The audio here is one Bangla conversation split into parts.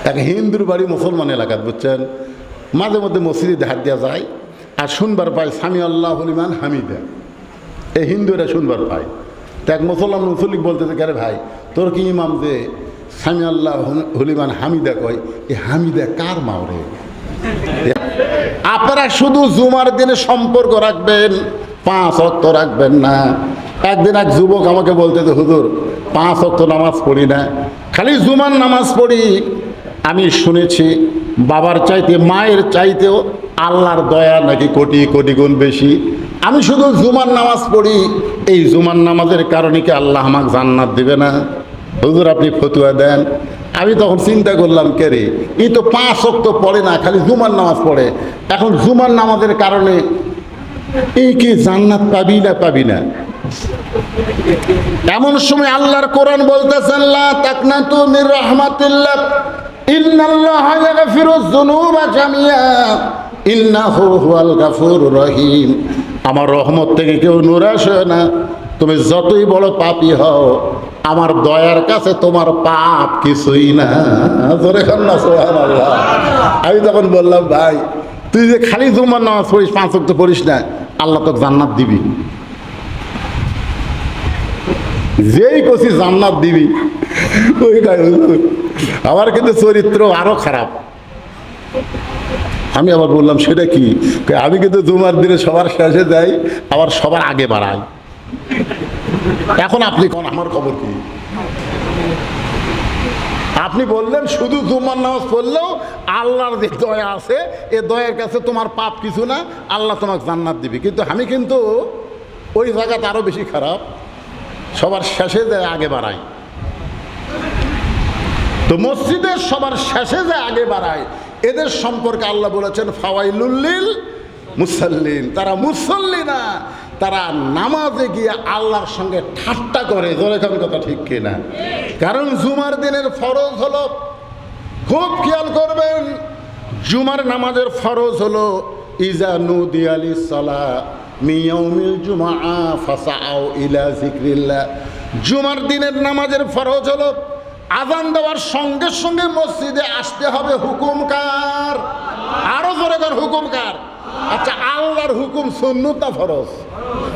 এক হিন্দুর বাড়ি মুসলমান এলাকাত, বুঝছেন, মাঝে মধ্যে মসজিদে হাত দেওয়া যায় আর শুনবার পায় সামি আল্লাহ হলিমান হামিদা, এই হিন্দুরা শুনবার পায়। তো এক মুসল্লিক বলতেছে, কে রে ভাই, তোর কি ইমাম যে সামি আল্লাহ হলিমান হামিদা কয়, এই হামিদা কার মাওরে? আপনারা শুধু জুমার দিনে সম্পর্ক রাখবেন, 5 ওয়াক্ত রাখবেন না। একদিন এক যুবক আমাকে বলতেছে, হুজুর 5 ওয়াক্ত নামাজ পড়ি না, খালি জুমার নামাজ পড়ি। আমি শুনেছি বাবার চাইতে মায়ের চাইতেও আল্লাহর দয়া নাকি কোটি কোটি গুণ বেশি। আমি শুধু জুমার নামাজ পড়ি, এই জুমার নামাজের কারণে কি আল্লাহ আমাকে জান্নাত দিবে না? হুজুর আপনি ফতুয়া দেন। আমি তখন চিন্তা করলাম, কে রে, এই তো 5 ওয়াক্ত পড়ে না, খালি জুমার নামাজ পড়ে, এখন জুমার নামাজের কারণে এই কি জান্নাত পাবি না পাবি না? এমন সময় আল্লাহর কোরআন বলতেছেন, লা তাকনাতু মির রাহমাতিল্লাহ ইন্নাল্লাহা ইয়াগফিরুয যুনুবা জামিআ ইন্নাহু হুয়াল গাফুরুর রহিম। আমার রহমত থেকে কেউ নিরাশ হয় না, তুমি যতই বড় পাপী হও, আমার দয়ার কাছে তোমার পাপ কিছুই না। জোরে খান না সুবহানাল্লাহ। আমি তখন বললাম, ভাই তুই যে খালি জুমার নামাজ পড়িস, 5 ওয়াক্ত পড়িস না, আল্লাহ তোকে জান্নাত দিবি। যেই কছি জান্নাত দিবি, ওই আমার কিন্তু চরিত্র আরো খারাপ। আমি আবার বললাম, সেটা কি? আমি কিন্তু জুমার দিনে সবার শেষে যাই, আবার সবার আগে বাড়াই। এখন আপনি কোন, আমার খবর কি? আপনি বললেন শুধু জুমার নামাজ পড়লেও আল্লাহর যে দয়া আছে, এ দয়ার কাছে তোমার পাপ কিছু না, আল্লাহ তোমাকে জান্নাত দিবে। কিন্তু আমি কিন্তু ওই জায়গাতে আরো বেশি খারাপ, সবার শেষে যায় আগে বাড়াই। তো মসজিদের সবার শেষে যায় আগে বাড়ায়, এদের সম্পর্কে আল্লাহ বলেছেন ফাওয়াইলুল লিল মুসাল্লিন। তারা মুসল্লি না, তারা নামাজে গিয়ে আল্লাহর সঙ্গে ঠাট্টা করে। জোরে কোন কথা ঠিক কিনা? কারণ জুমার দিনের ফরজ হলো, খুব খেয়াল করবেন, জুমার নামাজের ফরজ হলো ইজা নুদিয়া লিস-সালাহ মিন ইয়াউমিল জুমআ ফাসাউ ইলা যিকরিল্লাহ। জুমার দিনের নামাজের ফরজ হলো আযান দেওয়ার সঙ্গে সঙ্গে মসজিদে আসতে হবে। হুকুম কার? আরো জোরে কর, হুকুম কার? আচ্ছা, আল্লাহর হুকুম সুন্নাত না ফরজ?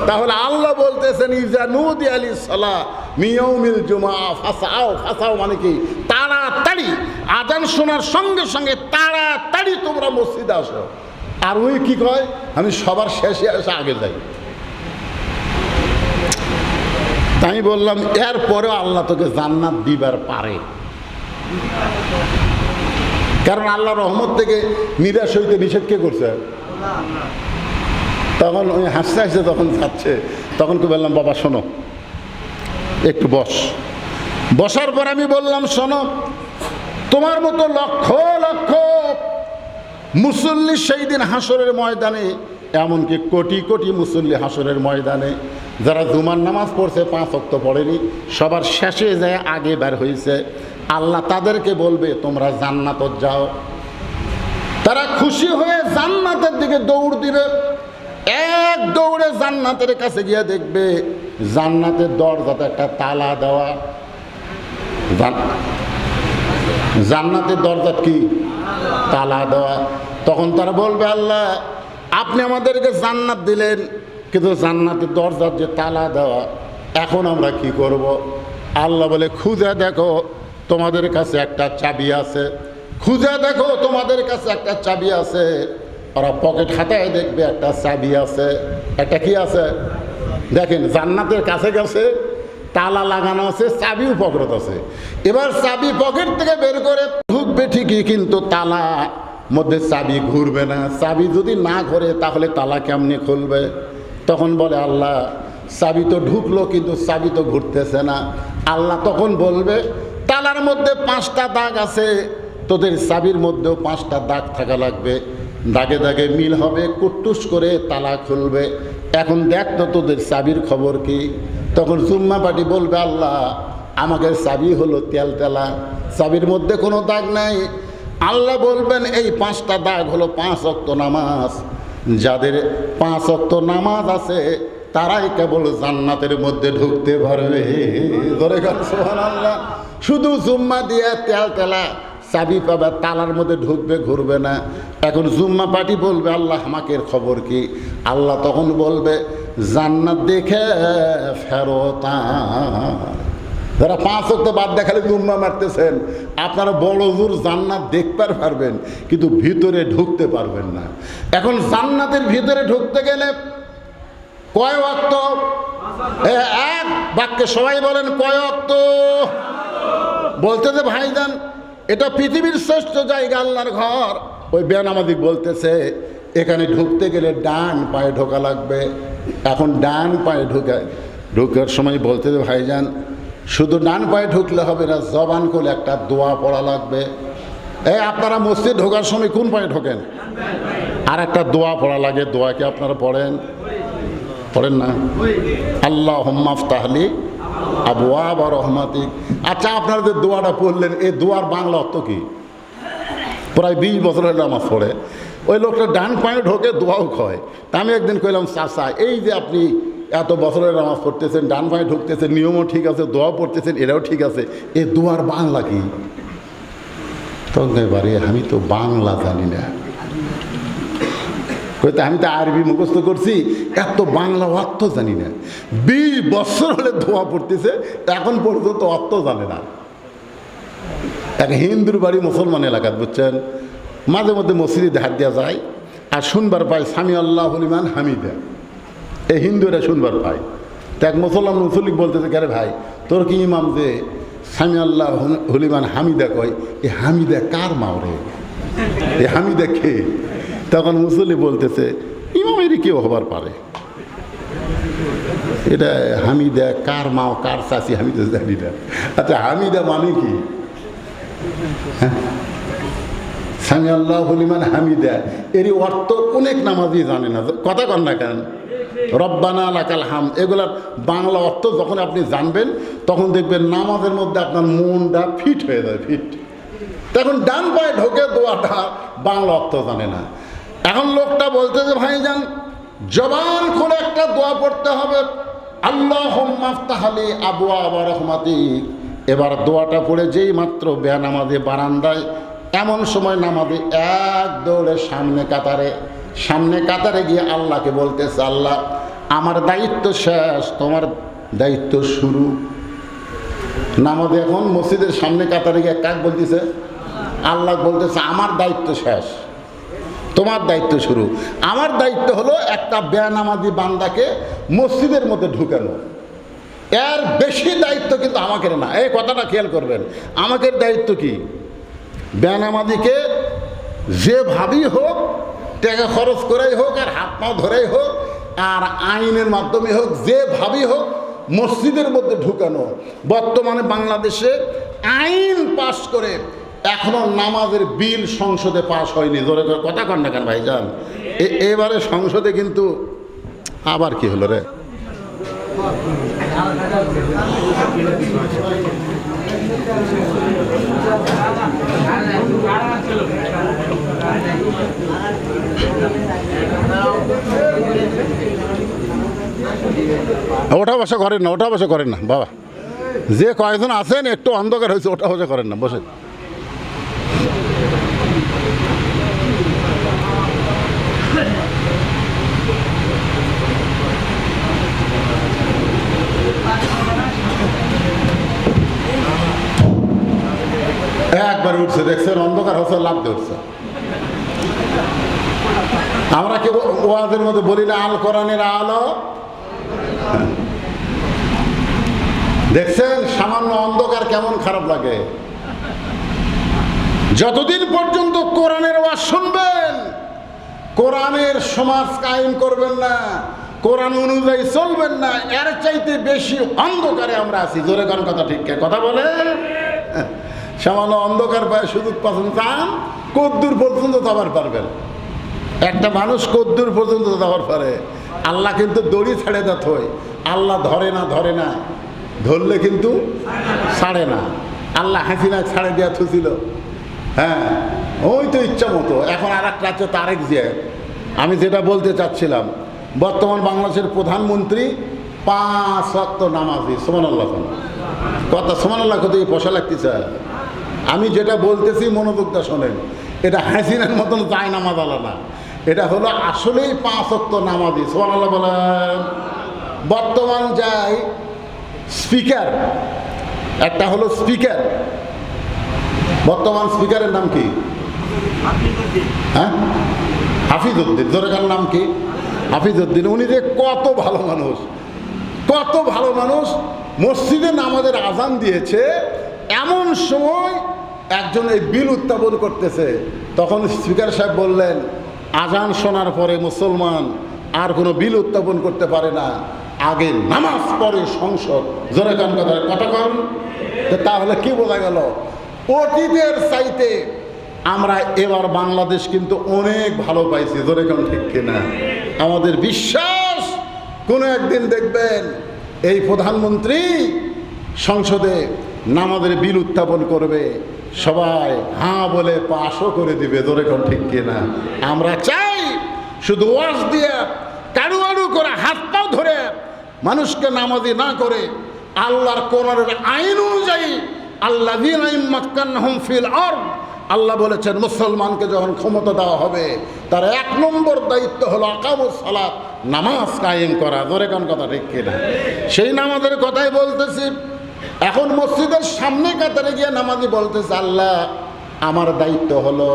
তাহলে আল্লাহ বলতেছেন ইজা নুদিয়া লিস-সালাহ মিন ইয়াউমিল জুমআ ফাসাউ। ফাসাউ মানে কি? তাড়াতাড়ি, আযান শোনার সঙ্গে সঙ্গে তাড়াতাড়ি তোমরা মসজিদে আসো। আর ওই কি কয়, আমি সবার শেষে এসে আগে যাই। তাই বললাম, এরপরেও আল্লাহ তোকে জান্নাত দিবার পারে, কারণ আল্লাহ রহমত থেকে নিরাশ হইতে নিষেধ কে করছে? তখন ওই হাসতে হাসতে যখন যাচ্ছে, তখন কি বললাম, বাবা শোনো, একটু বসার পর আমি বললাম, শোনো, তোমার মতো লক্ষ লক্ষ মুসল্লি সেই দিন হাসরের ময়দানে, এমনকি কোটি কোটি মুসল্লি হাসরের ময়দানে, যারা জুমার নামাজ পড়ছে 5 ওয়াক্ত পড়েনি, সবার শেষে যায় আগে বের হয়েছে, আল্লাহ তাদেরকে বলবে তোমরা জান্নাতে যাও। তারা খুশি হয়ে জান্নাতের দিকে দৌড় দিবে। এক দৌড়ে জান্নাতের কাছে গিয়ে দেখবে জান্নাতের দরজাতে একটা তালা দেওয়া। জান্নাতের দরজা কি? তালা দেওয়া। তখন তারা বলবে, আল্লাহ আপনি আমাদেরকে জান্নাত দিলেন, কিন্তু জান্নাতের দরজার যে তালা দেওয়া, এখন আমরা কি করব? আল্লাহ বলে, খুঁজে দেখো তোমাদের কাছে একটা চাবি আছে, খুঁজে দেখো তোমাদের কাছে একটা চাবি আছে। ওরা পকেট হাতায় দেখবে একটা চাবি আছে। একটা কি আছে? দেখেন, জান্নাতের কাছে গেছে, তালা লাগানো আছে, চাবিও পকেট আছে। এবার চাবি পকেট থেকে বের করে ঢুকবে ঠিকই, কিন্তু তালা মধ্যে চাবি ঘুরবে না। চাবি যদি না ঘোরে তাহলে তালা কেমনে খুলবে? তখন বলে, আল্লাহ চাবি তো ঢুকলো, কিন্তু চাবি তো ঘুরতেছে না। আল্লাহ তখন বলবে, তালার মধ্যে 5টা দাগ আছে, তোদের চাবির মধ্যেও 5টা দাগ থাকা লাগবে, দাগে দাগে মিল হবে, কুট্টুস করে তালা খুলবে। এখন দেখ তো তোদের চাবির খবর কি? তখন জুম্মা পাটি বলবে, আল্লাহ আমাদের চাবি হলো তেলতেলা, চাবির মধ্যে কোনো দাগ নাই। আল্লাহ বলবেন, এই 5টা দাগ হলো 5 ওয়াক্ত নামাজ। যাদের 5 ওয়াক্ত নামাজ আছে তারাই কেবল জান্নাতের মধ্যে ঢুকতে পারবে। ধরে গেল সুবহানাল্লাহ। শুধু জুম্মা দিয়ে তেলতেলা চাবি পাবে, তালার মধ্যে ঢুকবে, ঘুরবে না। এখন জুম্মা পার্টি বলবে আল্লাহ আমাকে খবর কি? আল্লাহ তখন বলবে জান্নাত দেখে ফেরত আয়। যারা 5 ওয়াক্ত বাদ দেখালে জুম্মা মারতেছেন, আপনারা বড় জোর জান্নাত দেখতে পারবেন, কিন্তু ভিতরে ঢুকতে পারবেন না। এখন জান্নাতের ভিতরে ঢুকতে গেলে কয় ওয়াক্ত? এক বাক্যে সবাই বলেন কয় ওয়াক্ত? বলতেছে ভাইজান এটা পৃথিবীর শ্রেষ্ঠ জায়গা, আল্লাহর ঘর। ওই বেনামাজি বলতেছে এখানে ঢুকতে গেলে ডান পায়ে ঢোকা লাগবে। এখন ডান পায়ে ঢুকার সময় বলতেছে ভাইজান শুধু ডান পায়ে ঢুকলে হবে না, জবান করে একটা দোয়া পড়া লাগবে। আপনারা মসজিদ ঢোকার সময় কোন পায়ে ঢোকেন? আর একটা দোয়া পড়া লাগে। দোয়া কি আপনারা পড়েন? পড়েন না? আল্লাহুম্মা আফতাহলি আবওয়াবা রহমাতিক। আচ্ছা আপনারা যে দোয়াটা পড়লেন, এই দোয়ার বাংলা অর্থ কি? প্রায় 20 বছর হলে নামাজ পড়ে ওই লোকটা ডান পায়ে ঢোকে, দোয়াও খায়। তা আমি একদিন কইলাম চাচা এই যে আপনি এত বছরের নামাজ পড়তেছেন, ডান পায়ে ঢুকতেছেন, নিয়মও ঠিক আছে, দোয়া পড়তেছেন, এরাও ঠিক আছে, এই দোয়ার বাংলা কি? তখন এবারে আমি তো বাংলা জানি না। কইতে আমি তো আরবি মুখস্থ করছি, এত বাংলা অর্থ জানি না। 20 বছর হলে দোয়া পড়তেছে, এখন পর্যন্ত অর্থ জানে না। এক হিন্দুর বাড়ি মুসলমান এলাকাত, বুঝছেন, মাঝে মধ্যে মসজিদে দেখা দেওয়া যায় আর শুনবার পায় সামি আল্লাহ লিমান হামিদা। এই হিন্দুরা শুনবার পায়। তো এক মুসল্লিক বলতেছে কে রে ভাই তোর কি ইমাম যে সামি আল্লাহ হলিমান হামিদা কয়, এ হামিদা কার মাও রে? এ হামিদা কে? তখন মুসল্লি বলতেছে ইমামেরই কেউ হবার পারে, এটা হামিদা কার মাও কার চাষি আমি তো জানি না। আচ্ছা হামিদা মানে কি? সামি আল্লাহ হলিমান হামিদা এরই অর্থ অনেক নামাজি জানে না। কথা কন না কেন? রব্বানা লাকাল হাম, এগুলার বাংলা অর্থ যখন আপনি জানবেন তখন দেখবেন নামাজের মধ্যে আপনার মনটা ফিট হয়ে যায়, ফিট। তখন ডান পায়ে ঢোকে দোয়াটা বাংলা অর্থ জানে না। এখন লোকটা বলতে যে ভাইজান জবান খুলে একটা দোয়া পড়তে হবে, আল্লাহুম্মা আফতাহলি আবওয়াবা রহমাতিক। এবার দোয়াটা পড়ে যেই মাত্র বেনামাজি বারান্দায়, এমন সময় নামাজি এক দৌড়ে সামনে কাতারে গিয়ে আল্লাহকে বলতেছে আল্লাহ আমার দায়িত্ব শেষ, তোমার দায়িত্ব শুরু। নামাজি এখন মসজিদের সামনে কাতারে গিয়ে কাক বলতেছে? আল্লাহ বলতেছে আমার দায়িত্ব শেষ, তোমার দায়িত্ব শুরু। আমার দায়িত্ব হলো একটা বেনামাজি বান্দাকে মসজিদের মধ্যে ঢুকানো। এর বেশি দায়িত্ব কিন্তু আমাকে না। এই কথাটা খেয়াল করবেন, আমাকে দায়িত্ব কি? বেনামাজিকে যেভাবেই হোক, টাকা খরচ করেই হোক আর হাত পা ধরেই হোক আর আইনের মাধ্যমে হোক, যেভাবেই হোক মসজিদের মধ্যে ঢুকানো। বর্তমানে বাংলাদেশে আইন পাস করে এখনো নামাজের বিল সংসদে পাস হয়নি। জোরে করে কথা কন না কেন ভাইজান? এবারে সংসদে কিন্তু আবার কি হলো রে? ওঠা বসা করেন না, ওঠা বসা করেন না বাবা। যে কয়েকজন আছেন একটু অন্ধকার হয়েছে, ওঠা বসা করেন না, বসে। একবার উঠছে, দেখছেন অন্ধকার হচ্ছে, লাভ উঠছে। আমরা কি ওয়াজের মধ্যে বলি না আল কোরআনের আলো? দেখছেন সামান্য অন্ধকার কেমন খারাপ লাগে। যতদিন পর্যন্ত কোরআনের ওয়াজ শুনবেন, কোরআনের সমাজ কায়েম করবেন না, কোরআন অনুযায়ী চলবেন না, এর চাইতে বেশি অন্ধকারে আমরা আছি। জোরে কোন কথা ঠিক কথা বলে? সামান্য অন্ধকার পায় সুযোগ পাচ্ছেন, চান কদ্দূর পর্যন্ত যাবার পারবেন। একটা মানুষ কদ্দূর পর্যন্ত যাবার পারে। আল্লাহ কিন্তু দড়ি ছেড়ে দেয়, আল্লাহ ধরে না, ধরলে কিন্তু ছাড়ে না। আল্লাহ হাসিনা ছাড়ে দেওয়া থুছিল, হ্যাঁ ওই তো ইচ্ছা মতো। এখন আর একটা আছে তারেক জিয়া। আমি যেটা বলতে চাচ্ছিলাম, বর্তমান বাংলাদেশের প্রধানমন্ত্রী 5 ওয়াক্ত নামাজি। সুবহানাল্লাহ। কথা সুবহানাল্লাহ কত পয়সা লাগতেছে। আমি যেটা বলতেছি মনোযোগ দিয়ে শোনেন, এটা হাসিনার মতন যায় নামাজ আলা না, এটা হলো আসলেই 5 ওয়াক্ত নামাজি। সুবহানাল্লাহ বলেন। বর্তমান যাই স্পিকার, একটা হলো স্পিকার, বর্তমান স্পিকারের নাম কি? হ্যাঁ, হাফিজউদ্দিন। জোরেকার নাম কি? হাফিজউদ্দিন। উনি যে কত ভালো মানুষ, কত ভালো মানুষ। মসজিদে নামাজের আজান দিয়েছে, এমন সময় একজন এই বিল উত্থাপন করতেছে, তখন স্পিকার সাহেব বললেন, আজান শোনার পরে মুসলমান আর কোনো বিল উত্থাপন করতে পারে না, আগে নামাজ পড়ে সংসদ। জোরে কান কথা কন। তাহলে কি বোঝা গেল? অতীতের চাইতে আমরা এবার বাংলাদেশ কিন্তু অনেক ভালো পাইছি। জোরে কান ঠিক কিনা? আমাদের বিশ্বাস কোনো একদিন দেখবেন এই প্রধানমন্ত্রী সংসদে নামাজের বিল উত্থাপন করবে, সবাই হাঁ বলে পাশও করে দিবে। জোরে কান ঠিক কিনা? আমরা চাই শুধু ওয়াজ দিয়ে কারু আরু করে হাত পাও ধরে মানুষকে নামাজি না করে আল্লাহর কোরআনের আইন অনুযায়ী আল্লাযীনা ইম্মাক্কানাহুম ফিল আরদ, আল্লাহ বলেছেন মুসলমানকে যখন ক্ষমতা দেওয়া হবে তার 1 নম্বর দায়িত্ব হলো আকামুস সালাত, নামাজ কায়েম করা। জোরে কান কথা ঠিক কিনা? সেই নামাজের কথাই বলতেছি। এখন মসজিদের সামনে কাতারে গিয়ে নামাজি বলতেছে, আল্লাহ আমার দায়িত্ব হলো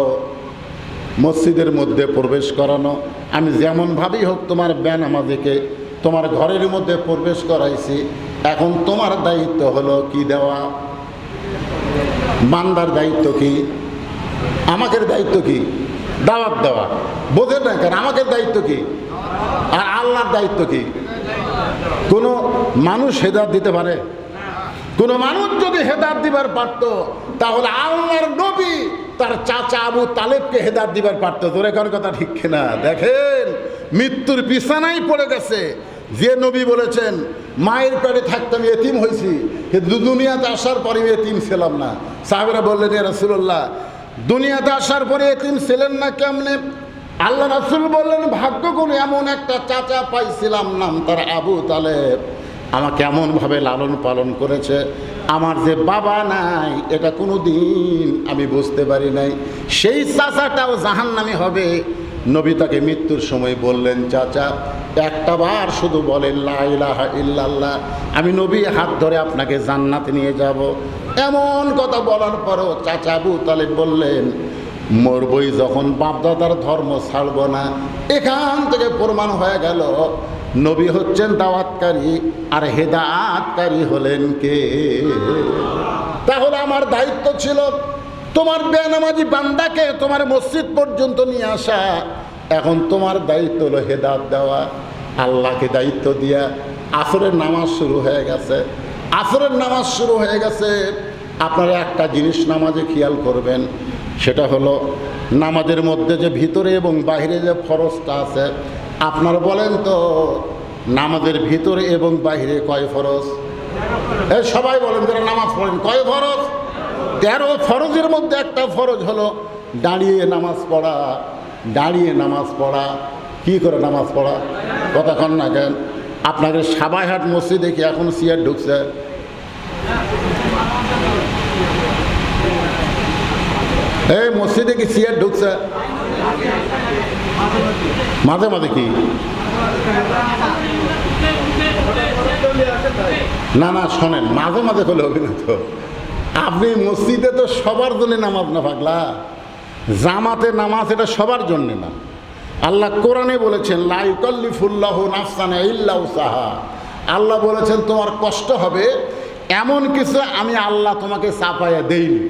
মসজিদের মধ্যে প্রবেশ করানো, আমি যেমনভাবেই হোক তোমার বেনামাজিকে তোমার ঘরের মধ্যে প্রবেশ করাইছি, এখন তোমার দায়িত্ব হলো কি দেওয়া? বান্দার দায়িত্ব কি? আমাদের দায়িত্ব কি? দাওয়াত দেওয়া। বোঝেন না কেন? আমাদের দায়িত্ব কি? আর আল্লাহর দায়িত্ব কি? কোনো মানুষ হেদায়েত দিতে পারে? কোনো মানুষ যদি হেদায়েত দিবার পারত তাহলে আল্লাহর নবী তার চাচা আবু তালেবকে হেদায়েত দিবার পারত। জোরে কার কথা ঠিক কিনা? দেখেন মৃত্যুর বিছানায় পড়ে গেছে, যে নবী বলেছেন মায়ের পেটে থাকতে আমি এতিম হয়েছি, কিন্তু দুনিয়াতে আসার পরে আমি এতিম ছিলাম না। সাহাবীরা বললেন, ইয়া রাসূলুল্লাহ দুনিয়াতে আসার পরে এতিম ছিলেন না কেমনে? আল্লাহ রাসূল বললেন, ভাগ্য করে এমন একটা চাচা পাইছিলাম, নাম তার আবু তালেব, আমাকে এমনভাবে লালন পালন করেছে, আমার যে বাবা নাই এটা কোনো দিন আমি বুঝতে পারি নাই। সেই চাচাটাও জাহান্নামী হবে। নবী তাকে মৃত্যুর সময় বললেন, চাচা একটা বার শুধু বলেন লা ইলাহা ইল্লাল্লাহ, আমি নবী হাত ধরে আপনাকে জান্নাতে নিয়ে যাব। এমন কথা বলার পরও চাচা আবু তালেব বললেন, মরবই যখন বাপদাদার ধর্ম ছাড়ব না। এখান থেকে প্রমাণ হয়ে গেল নবী হচ্ছেন দাওয়াতকারী আর হেদায়েতকারী হলেন কে? তাহলে আমার দায়িত্ব ছিল তোমার বেনামাজি বান্দাকে তোমার মসজিদ পর্যন্ত নিয়ে আসা, এখন তোমার দায়িত্ব হলো হেদায়েত দেওয়া। আল্লাহকে দায়িত্ব দিয়া আসরের নামাজ শুরু হয়ে গেছে। আসরের নামাজ শুরু হয়ে গেছে। আপনারা একটা জিনিস নামাজে খেয়াল করবেন, সেটা হলো নামাজের মধ্যে যে ভিতরে এবং বাইরে যে ফরজটা আছে, আপনারা বলেন তো নামাজের ভিতরে এবং বাইরে কয় ফরজ? এই সবাই বলেন যারা নামাজ পড়েন, কয় ফরজ? 13 ফরজের মধ্যে একটা ফরজ হলো দাঁড়িয়ে নামাজ পড়া। দাঁড়িয়ে নামাজ পড়া। কি করে নামাজ পড়া? কতক্ষণ না কেন? আপনাদের সাবাইহাট মসজিদে কি এখন চেয়ার ঢুকছে? এই মসজিদে কি চেয়ার ঢুকছে? মাঝে মাঝে কি? না না শোনেন, মাঝে মাঝে হলে হবে না তো। আপনি মসজিদে তো সবার জন্য নামাজ না পাগলা, জামাতে নামাজ এটা সবার জন্য না। আল্লাহ কোরআনে বলেছেন লা ইউকাল্লিফুল্লাহু নাফসান ইল্লা উসাহা। আল্লাহ বলেছেন তোমার কষ্ট হবে এমন কিছু আমি আল্লাহ তোমাকে চাপাইয়া দেইনি।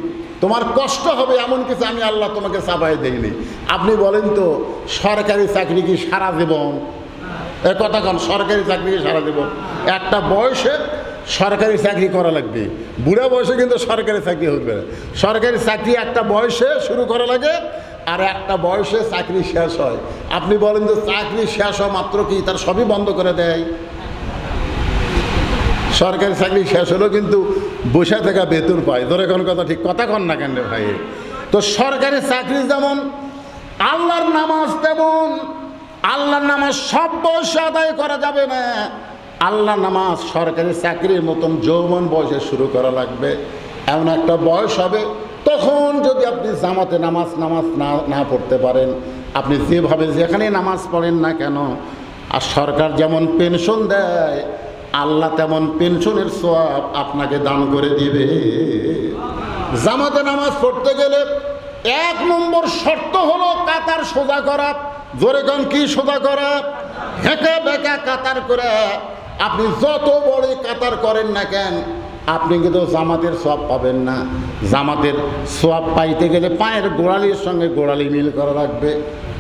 তোমার কষ্ট হবে এমন কিছু আমি আল্লাহ তোমাকে চাপাইয়া দেইনি। আপনি বলেন তো সরকারি চাকরি কি সারা জীবন? এ কথা কন, সরকারি চাকরি কি সারা জীবন? একটা বয়সে সরকারি চাকরি করা লাগবে, বুড়া বয়সে কিন্তু সরকারি চাকরি হবে না। সরকারি চাকরি একটা বয়সে শুরু করা লাগে আর একটা বয়সে চাকরি শেষ হয়। আপনি বলেন যে চাকরি শেষ হওয়া মাত্র কি তার সবই বন্ধ করে দেয়? সরকারি চাকরি শেষ হলেও কিন্তু বসে থাকা বেতন পায়। ধরে কোন কথা ঠিক কথা কন না কেন ভাই? তো সরকারি চাকরি যেমন আল্লাহর নামাজ তেমন। আল্লাহর নামাজ সব বয়সে আদায় করা যাবে না। আল্লাহর নামাজ সরকারি চাকরির মতন যৌবন বয়সে শুরু করা লাগবে। এমন একটা বয়স হবে তখন যদি আপনি জামাতে নামাজ না পড়তে পারেন, আপনি যেভাবে যেখানে নামাজ পড়েন না কেন, আর সরকার যেমন পেনশন দেয়, আল্লাহ তেমন পেনশনের সওয়াব আপনাকে দান করে দিবে। জামাতে নামাজ পড়তে গেলে 1 নম্বর শর্ত হলো কাতার সোজা করা। জোরে গান কি সোজা করা? হেঁকে বেঁকা কাতার করে আপনি যত বড় কাতার করেন না কেন, আপনি কিন্তু জামাতের সওয়াব পাবেন না। জামাতের সওয়াব পাইতে গেলে পায়ের গোড়ালির সঙ্গে গোড়ালি মিল করা লাগবে।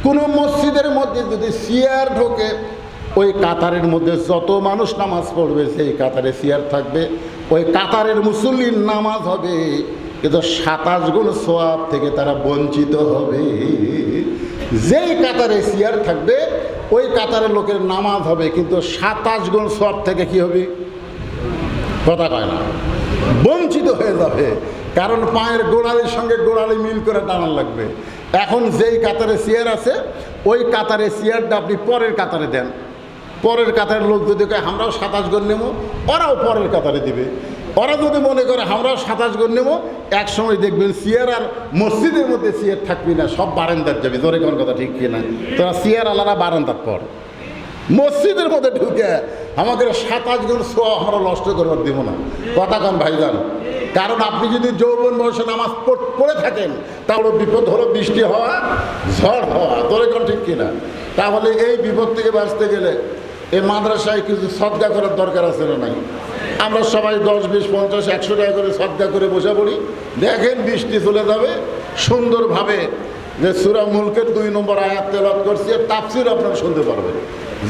কোনো মসজিদের মধ্যে যদি চেয়ার ঢোকে, ওই কাতারের মধ্যে যত মানুষ নামাজ পড়বে সেই কাতারে চেয়ার থাকবে, ওই কাতারের মুসল্লির নামাজ হবে, কিন্তু 27 গুণ সওয়াব থেকে তারা বঞ্চিত হবে। যেই কাতারে চেয়ার থাকবে ওই কাতারের লোকের নামাজ হবে, কিন্তু 27 গুণ সওয়াব থেকে কি হবে? কথা কয় না, বঞ্চিত হয়ে যাবে। কারণ পায়ের গোড়ালির সঙ্গে গোড়ালি মিল করে টানার লাগবে। এখন যেই কাতারে চেয়ার আছে, ওই কাতারে চেয়ারটা আপনি পরের কাতারে দেন। পরের কাতারের লোক যদি কয় আমরাও 27 গুণ নেব, ওরাও পরের কাতারে দিবে। ওরা যদি মনে করে আমরাও 27 গুণ নেব, এক সময় দেখবেন চেয়ার আর মসজিদের মধ্যে চেয়ার থাকবি না, সব বারান্দার যাবে। ধরে কোন কথা ঠিক কিনা? তোরা চেয়ার আলাদা বারান্দার পর, মসজিদের মধ্যে ঢুকে আমাদের 27 গুণ সওয়াব আমরা নষ্ট করবার দিব না। কথা কন ভাইজান। কারণ আপনি যদি যৌবন বয়সে নামাজ পড়ে থাকেন, তাহলে বিপদ হলো বৃষ্টি হওয়া, ঝড় হওয়া। ধরে কোন ঠিক কিনা? তাহলে এই বিপদ থেকে বাঁচতে গেলে এই মাদ্রাসায় কিছু সদকা করার দরকার আছে না নাই? আমরা সবাই 10, 20, 50, 100 টাকা করে সদকা করে বসে পড়ি। দেখেন বৃষ্টি চলে যাবে সুন্দরভাবে। যে সূরা মুলকের 2 নম্বর আয়াত তেলাওয়াত করছি, তাফসীর আপনারা শুনতে পারবেন।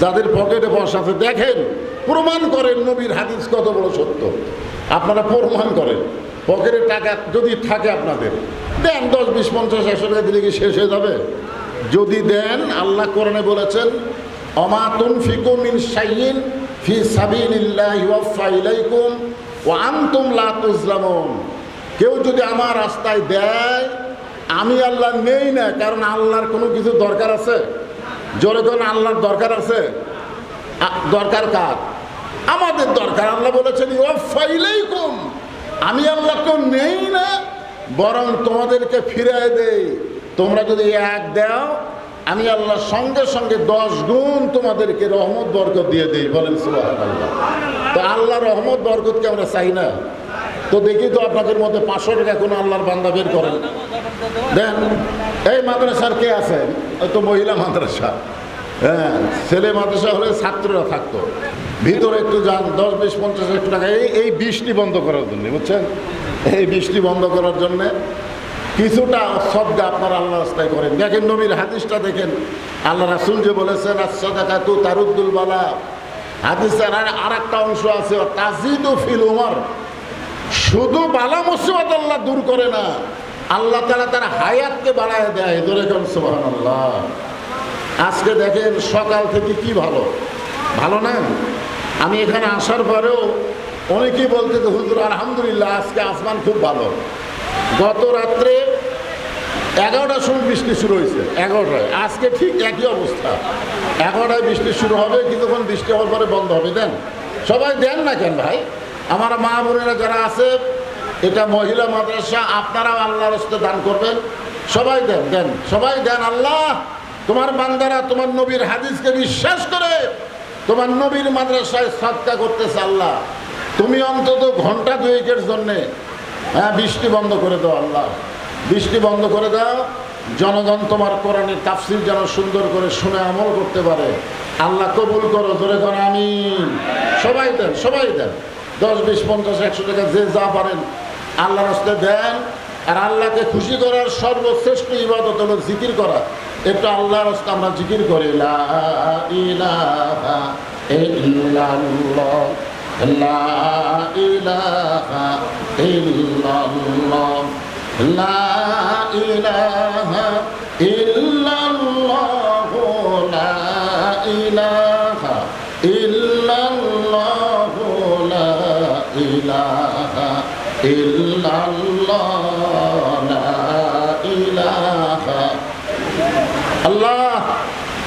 যাদের পকেটে পয়সা আছে দেখেন, প্রমাণ করেন নবীর হাদিস কত বড় সত্য। আপনারা প্রমাণ করেন। পকেটে টাকা যদি থাকে আপনাদের, দেন 10, 20, 50, 100 টাকা দিলে কি শেষ হয়ে যাবে? যদি দেন, আল্লাহ কোরআনে বলেছেন ওমা তুনফিকু মিন শাইইন ফি সাবিলিল্লাহি ওয়াফা ইলাইকুম ওয়া আনতুম লা তুজলামুন। কেউ যদি আমার রাস্তায় দেয়, আমি আল্লাহ নেই না। কারণ আল্লাহর কোনো কিছু দরকার আছে? জোরে কোন আল্লাহর দরকার আছে? দরকার কার? আমাদের দরকার। আল্লাহ বলেছেন ওয়াফা ইলাইকুম, আমি আল্লাহ কেউ নেই না, বরং তোমাদেরকে ফিরিয়ে দেই। তোমরা যদি 1 দাও, আমি আল্লাহ সঙ্গে সঙ্গে 10 গুণ তোমাদেরকে রহমত বরকত দিয়ে দেই। বলেন সুবহানাল্লাহ। তো আল্লাহ রহমত বরকতকে আমরা চাই না? তো দেখি তো আপনাদের মধ্যে 500 টাকা কোনো আল্লাহর বান্দা বের করেন, দেন। এই মাদ্রাসার কে আছেন? তো মহিলা মাদ্রাসা, হ্যাঁ, ছেলে মাদ্রাসা হলে ছাত্ররা থাকতো। ভিতরে একটু যান, 10, 20, 50, 100 টাকা এই বৃষ্টি বন্ধ করার জন্য, বুঝছেন? এই বৃষ্টি বন্ধ করার জন্যে কিছুটা সদকা আপনারা আল্লাহ রাস্তায় করেন। দেখেন নবীর হাদিসটা দেখেন, আল্লাহ রাসূল যে বলেছেন আস-সাদাকাতু তারুদ্দুল বালা। হাদিসের আর একটা অংশ আছে তাজিদু ফিল উমর। শুধু বালা মুসিবত আল্লাহ দূর করে না, আল্লাহ তাআলা তার হায়াতকে বাড়ায় দেয়। ধরে কোন সুবহানাল্লাহ। আজকে দেখেন সকাল থেকে কি ভালো ভালো না? আমি এখানে আসার পরেও অনেকেই বলতে, হুজুর আলহামদুলিল্লাহ আজকে আসমান খুব ভালো। গত রাত্রে 11টার সময় বৃষ্টি শুরু হয়েছে, 11টায়। আজকে ঠিক একই অবস্থা, 11টায় বৃষ্টি শুরু হবে, কিছুক্ষণ বৃষ্টি হওয়ার পরে বন্ধ হবে। দেন, সবাই দেন না কেন ভাই? আমার মা বোনেরা যারা আছে, এটা মহিলা মাদ্রাসা, আপনারাও আল্লাহর রাস্তে দান করবেন। সবাই দেন, দেন, সবাই দেন। আল্লাহ তোমার বান্দারা তোমার নবীর হাদিসকে বিশ্বাস করে তোমার নবীর মাদ্রাসায় সদকা করতেছে। আল্লাহ তুমি অন্তত ঘন্টা 2-এর জন্যে বৃষ্টি বন্ধ করে দাও। আল্লাহ বৃষ্টি বন্ধ করে দাও, জনগণ তোমার কোরআনের তাফসীর যেন সুন্দর করে শুনে আমল করতে পারে। আল্লাহ কবুল করো। জোরে করো আমিন। সবাই দেন, সবাই দেন। 10, 20, 50, 100 টাকা যে যা পারেন আল্লাহর রাস্তায় দেন। আর আল্লাহকে খুশি করার সর্বশ্রেষ্ঠ ইবাদত হলো জিকির করা। একটু আল্লাহর রাস্তায় আমরা জিকির করি, লা ইলাহা ইল্লাল্লাহ, লা ইলাহা ইল্লাল্লাহ, লা ইলাহা ইল্লাল্লাহ, লা ইলাহা ইল্লাল্লাহ, লা ইলাহা ইল্লাল্লাহ, লা ইলাহা। আল্লাহ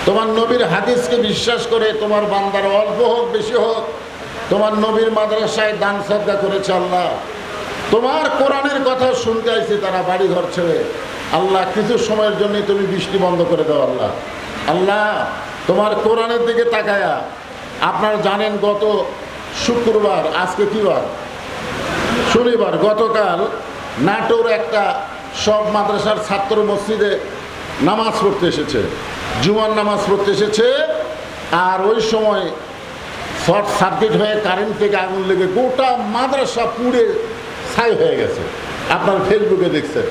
তোমার নবীর হাদিসকে বিশ্বাস করে তোমার বান্দার অল্প হোক বেশি হোক তোমার নবীর মাদ্রাসায় দান সদকা করেছে। আল্লাহ তোমার কোরআনের কথা শুনতে আইছে তারা বাড়ি ঘর ছেড়ে। আল্লাহ কিছু সময়ের জন্য তুমি বৃষ্টি বন্ধ করে দাও আল্লাহ। আল্লাহ তোমার কোরআনের দিকে তাকায়া, আপনারা জানেন গত শুক্রবার, আজকে কি বার, শনিবার, গতকাল নাটোর একটা সব মাদ্রাসার ছাত্র মসজিদে নামাজ পড়তে এসেছে, জুমার নামাজ পড়তে এসেছে। আর ওই সময় শর্ট সার্কিট হয়ে কারেন্ট থেকে আগুন লেগে গোটা মাদ্রাসা পুড়ে ছাই হয়ে গেছে। আপনার ফেসবুকে দেখছেন,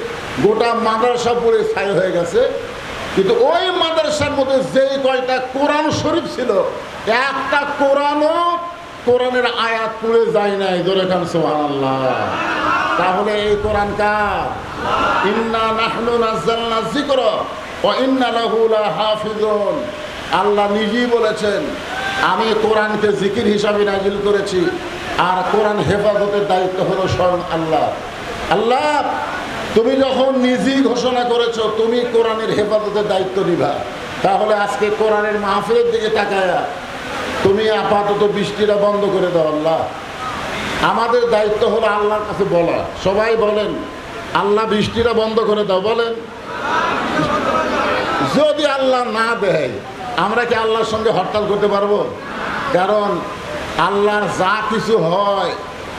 গোটা মাদ্রাসা পুড়ে ছাই হয়ে গেছে। কিন্তু ওই মাদ্রাসার মধ্যে যেই কয়টা কোরআন শরীফ ছিল, একটা কোরআনের আয়াত পুড়ে যায় নাই। জোরে খান সুবহানাল্লাহ। তাহলে এই কোরআন কার? ইন্না নাহনু নাযালনা যিকরা ওয়া ইন্না লাহু লাহাফিজুন। আল্লাহ নিজেই বলেছেন, আমি কোরআনকে জিকির হিসাবে নাজিল করেছি, আর কোরআন হেফাজতের দায়িত্ব হলো স্বয়ং আল্লাহ। আল্লাহ তুমি যখন নিজেই ঘোষণা করেছো তুমি কোরআনের হেফাজতের দায়িত্ব নিবা, তাহলে আজকে কোরআনের মাহফিলের দিকে তাকায়া তুমি আপাতত বৃষ্টিটা বন্ধ করে দাও আল্লাহ। আমাদের দায়িত্ব হলো আল্লাহর কাছে বলা। সবাই বলেন, আল্লাহ বৃষ্টিটা বন্ধ করে দাও। বলেন, যদি আল্লাহ না দেয় আমরা কি আল্লাহর সঙ্গে হরতাল করতে পারবো? কারণ আল্লাহর যা কিছু হয়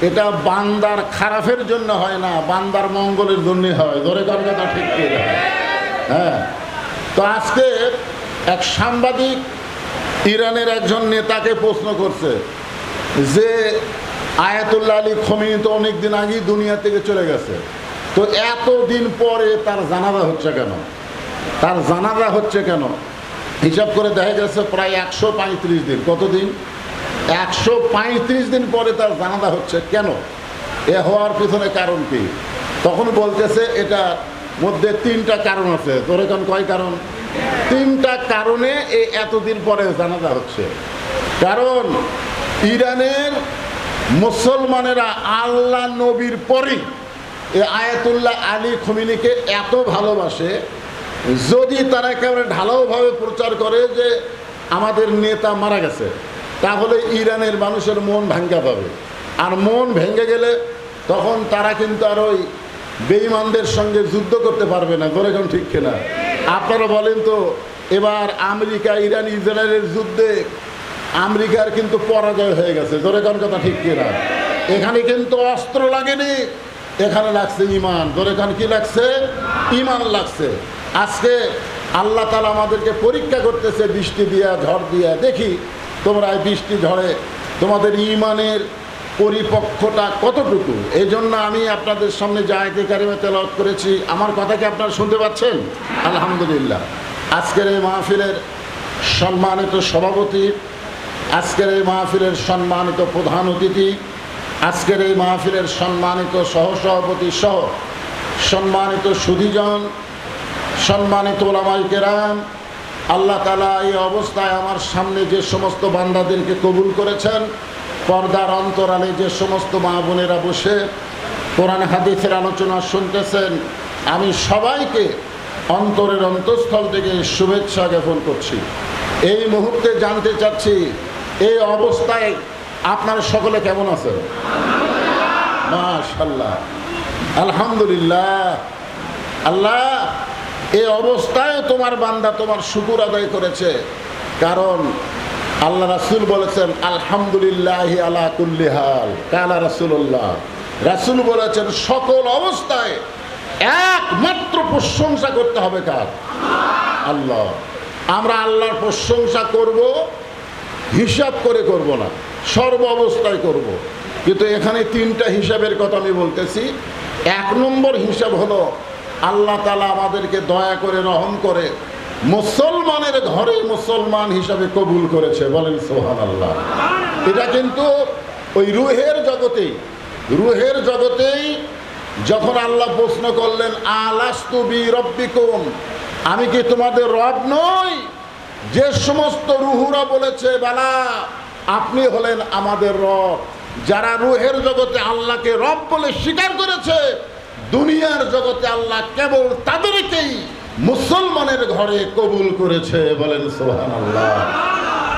এটা বান্দার খারাপের জন্য হয় না, বান্দার মঙ্গলের জন্য হয়। ধরে কার কথা ঠিক কি? হ্যাঁ। তো আজকে এক সাংবাদিক ইরানের একজন নেতাকে প্রশ্ন করছে যে আয়াতুল্লাহ আলী খোমেনি তো অনেকদিন আগেই দুনিয়া থেকে চলে গেছে, তো এতদিন পরে তার জানাজা হচ্ছে কেন? তার জানাজা হচ্ছে কেন? হিসাব করে দেখা গেছে প্রায় 135 দিন। কতদিন? 135 দিন পরে তার জানাজা হচ্ছে কেন? এ হওয়ার পিছনে কারণ কি? তখন বলতেছে এটার মধ্যে 3টা কারণ আছে। তোর এখন কয় কারণ? 3টা কারণে এই এতদিন পরে জানাজা হচ্ছে। কারণ ইরানের মুসলমানেরা আল্লাহ নবীর পরেই এই আয়াতুল্লাহ আলী খোমেনিকে এত ভালোবাসে, যদি তারা একেবারে ঢালাওভাবে প্রচার করে যে আমাদের নেতা মারা গেছে, তাহলে ইরানের মানুষের মন ভাঙ্গা পাবে। আর মন ভেঙে গেলে তখন তারা কিন্তু আর ওই বেঈমানদের সঙ্গে যুদ্ধ করতে পারবে না। ধরে কোন ঠিক কিনা? আপনারা বলেন তো, এবার আমেরিকা ইরান ইসরায়েলের যুদ্ধে আমেরিকার কিন্তু পরাজয় হয়ে গেছে। ধরে কোন কথা ঠিক কিনা? এখানে কিন্তু অস্ত্র লাগেনি, এখানে লাগছে ইমান। ধরে কোন কি লাগছে? ইমান লাগছে। আজকে আল্লাহ তাআলা আমাদেরকে পরীক্ষা করতেছে বৃষ্টি দিয়া, ঝড় দিয়া। দেখি তোমরা এই বৃষ্টি ঝড়ে তোমাদের ইমানের পরিপক্কতা কতটুকু। এই জন্য আমি আপনাদের সামনে যে আয়াতে কারিমা তেলাওয়াত করেছি, আমার কথা কি আপনারা শুনতে পাচ্ছেন? আলহামদুলিল্লাহ। আজকের এই মাহফিলের সম্মানিত সভাপতি, আজকের এই মাহফিলের সম্মানিত প্রধান অতিথি, আজকের এই মাহফিলের সম্মানিত সহসভাপতি সহ সম্মানিত সুধীজন, সম্মানিত ওলামায়ে কেরাম, আল্লাহ তাআলা এই অবস্থায় আমার সামনে যে সমস্ত বান্দাদেরকে কবুল করেছেন, পর্দার অন্তরালে যে সমস্ত মা বোনেরা বসে কোরআন হাদিসের আলোচনা শুনতেছেন, আমি সবাইকে অন্তরের অন্তঃস্থল থেকে শুভেচ্ছা জ্ঞাপন করছি। এই মুহূর্তে জানতে চাচ্ছি, এই অবস্থায় আপনারা সকলে কেমন আছেন? মাশাআল্লাহ, আলহামদুলিল্লাহ। আল্লাহ এই অবস্থায় তোমার বান্দা তোমার শুকর আদায় করেছে, কারণ আল্লাহ রাসূল বলেছেন আলহামদুলিল্লাহি আলা কুল্লি হাল। কালা রাসূলুল্লাহ, রাসূল বলেছেন সকল অবস্থায় একমাত্র প্রশংসা করতে হবে কার? আল্লাহ। আমরা আল্লাহর প্রশংসা করব, হিসাব করে করব না, সর্ব অবস্থায় করব। কিন্তু এখানে 3টা হিসাবের কথা আমি বলতেছি। 1 নম্বর হিসাব হলো আল্লাহ তাআলা আমাদেরকে দয়া করে রহম করে মুসলমানের ঘরে মুসলমান হিসাবে কবুল করেছে। বলেন সুবহানাল্লাহ। এটা কিন্তু ওই রুহের জগতেই যখন আল্লাহ প্রশ্ন করলেন আলাস্তু বিরব্বিকুম, আমি কি তোমাদের রব নই? যে সমস্ত রুহুরা বলেছে বালা, আপনি হলেন আমাদের রব। যারা রুহের জগতে আল্লাহকে রব বলে স্বীকার করেছে, দুনিয়ার জগতে আল্লাহ কেবল তাদেরকেই মুসলমানের ঘরে কবুল করেছে। বলেন সুবহানাল্লাহ।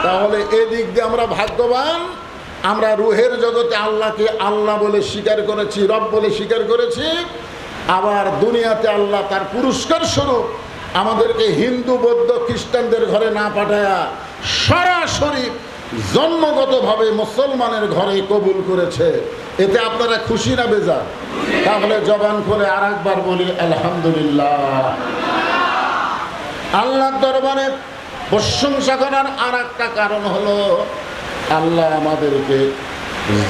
তাহলে এদিক দিয়ে আমরা ভাগ্যবান। আমরা রুহের জগতে আল্লাহকে আল্লাহ বলে স্বীকার করেছি, রব বলে স্বীকার করেছি। আবার দুনিয়াতে আল্লাহ তার পুরস্কার স্বরূপ আমাদেরকে হিন্দু বৌদ্ধ খ্রিস্টানদের ঘরে না পাঠায়া সরাসরি জন্মগতভাবে মুসলমানের ঘরে কবুল করেছে। এতে আপনারা খুশি না বেজার? তাহলে জবান খুলে আর একবার বলি আলহামদুলিল্লাহ। আল্লাহর দরবারে প্রশংসা করার আর একটা কারণ হলো, আল্লাহ আমাদেরকে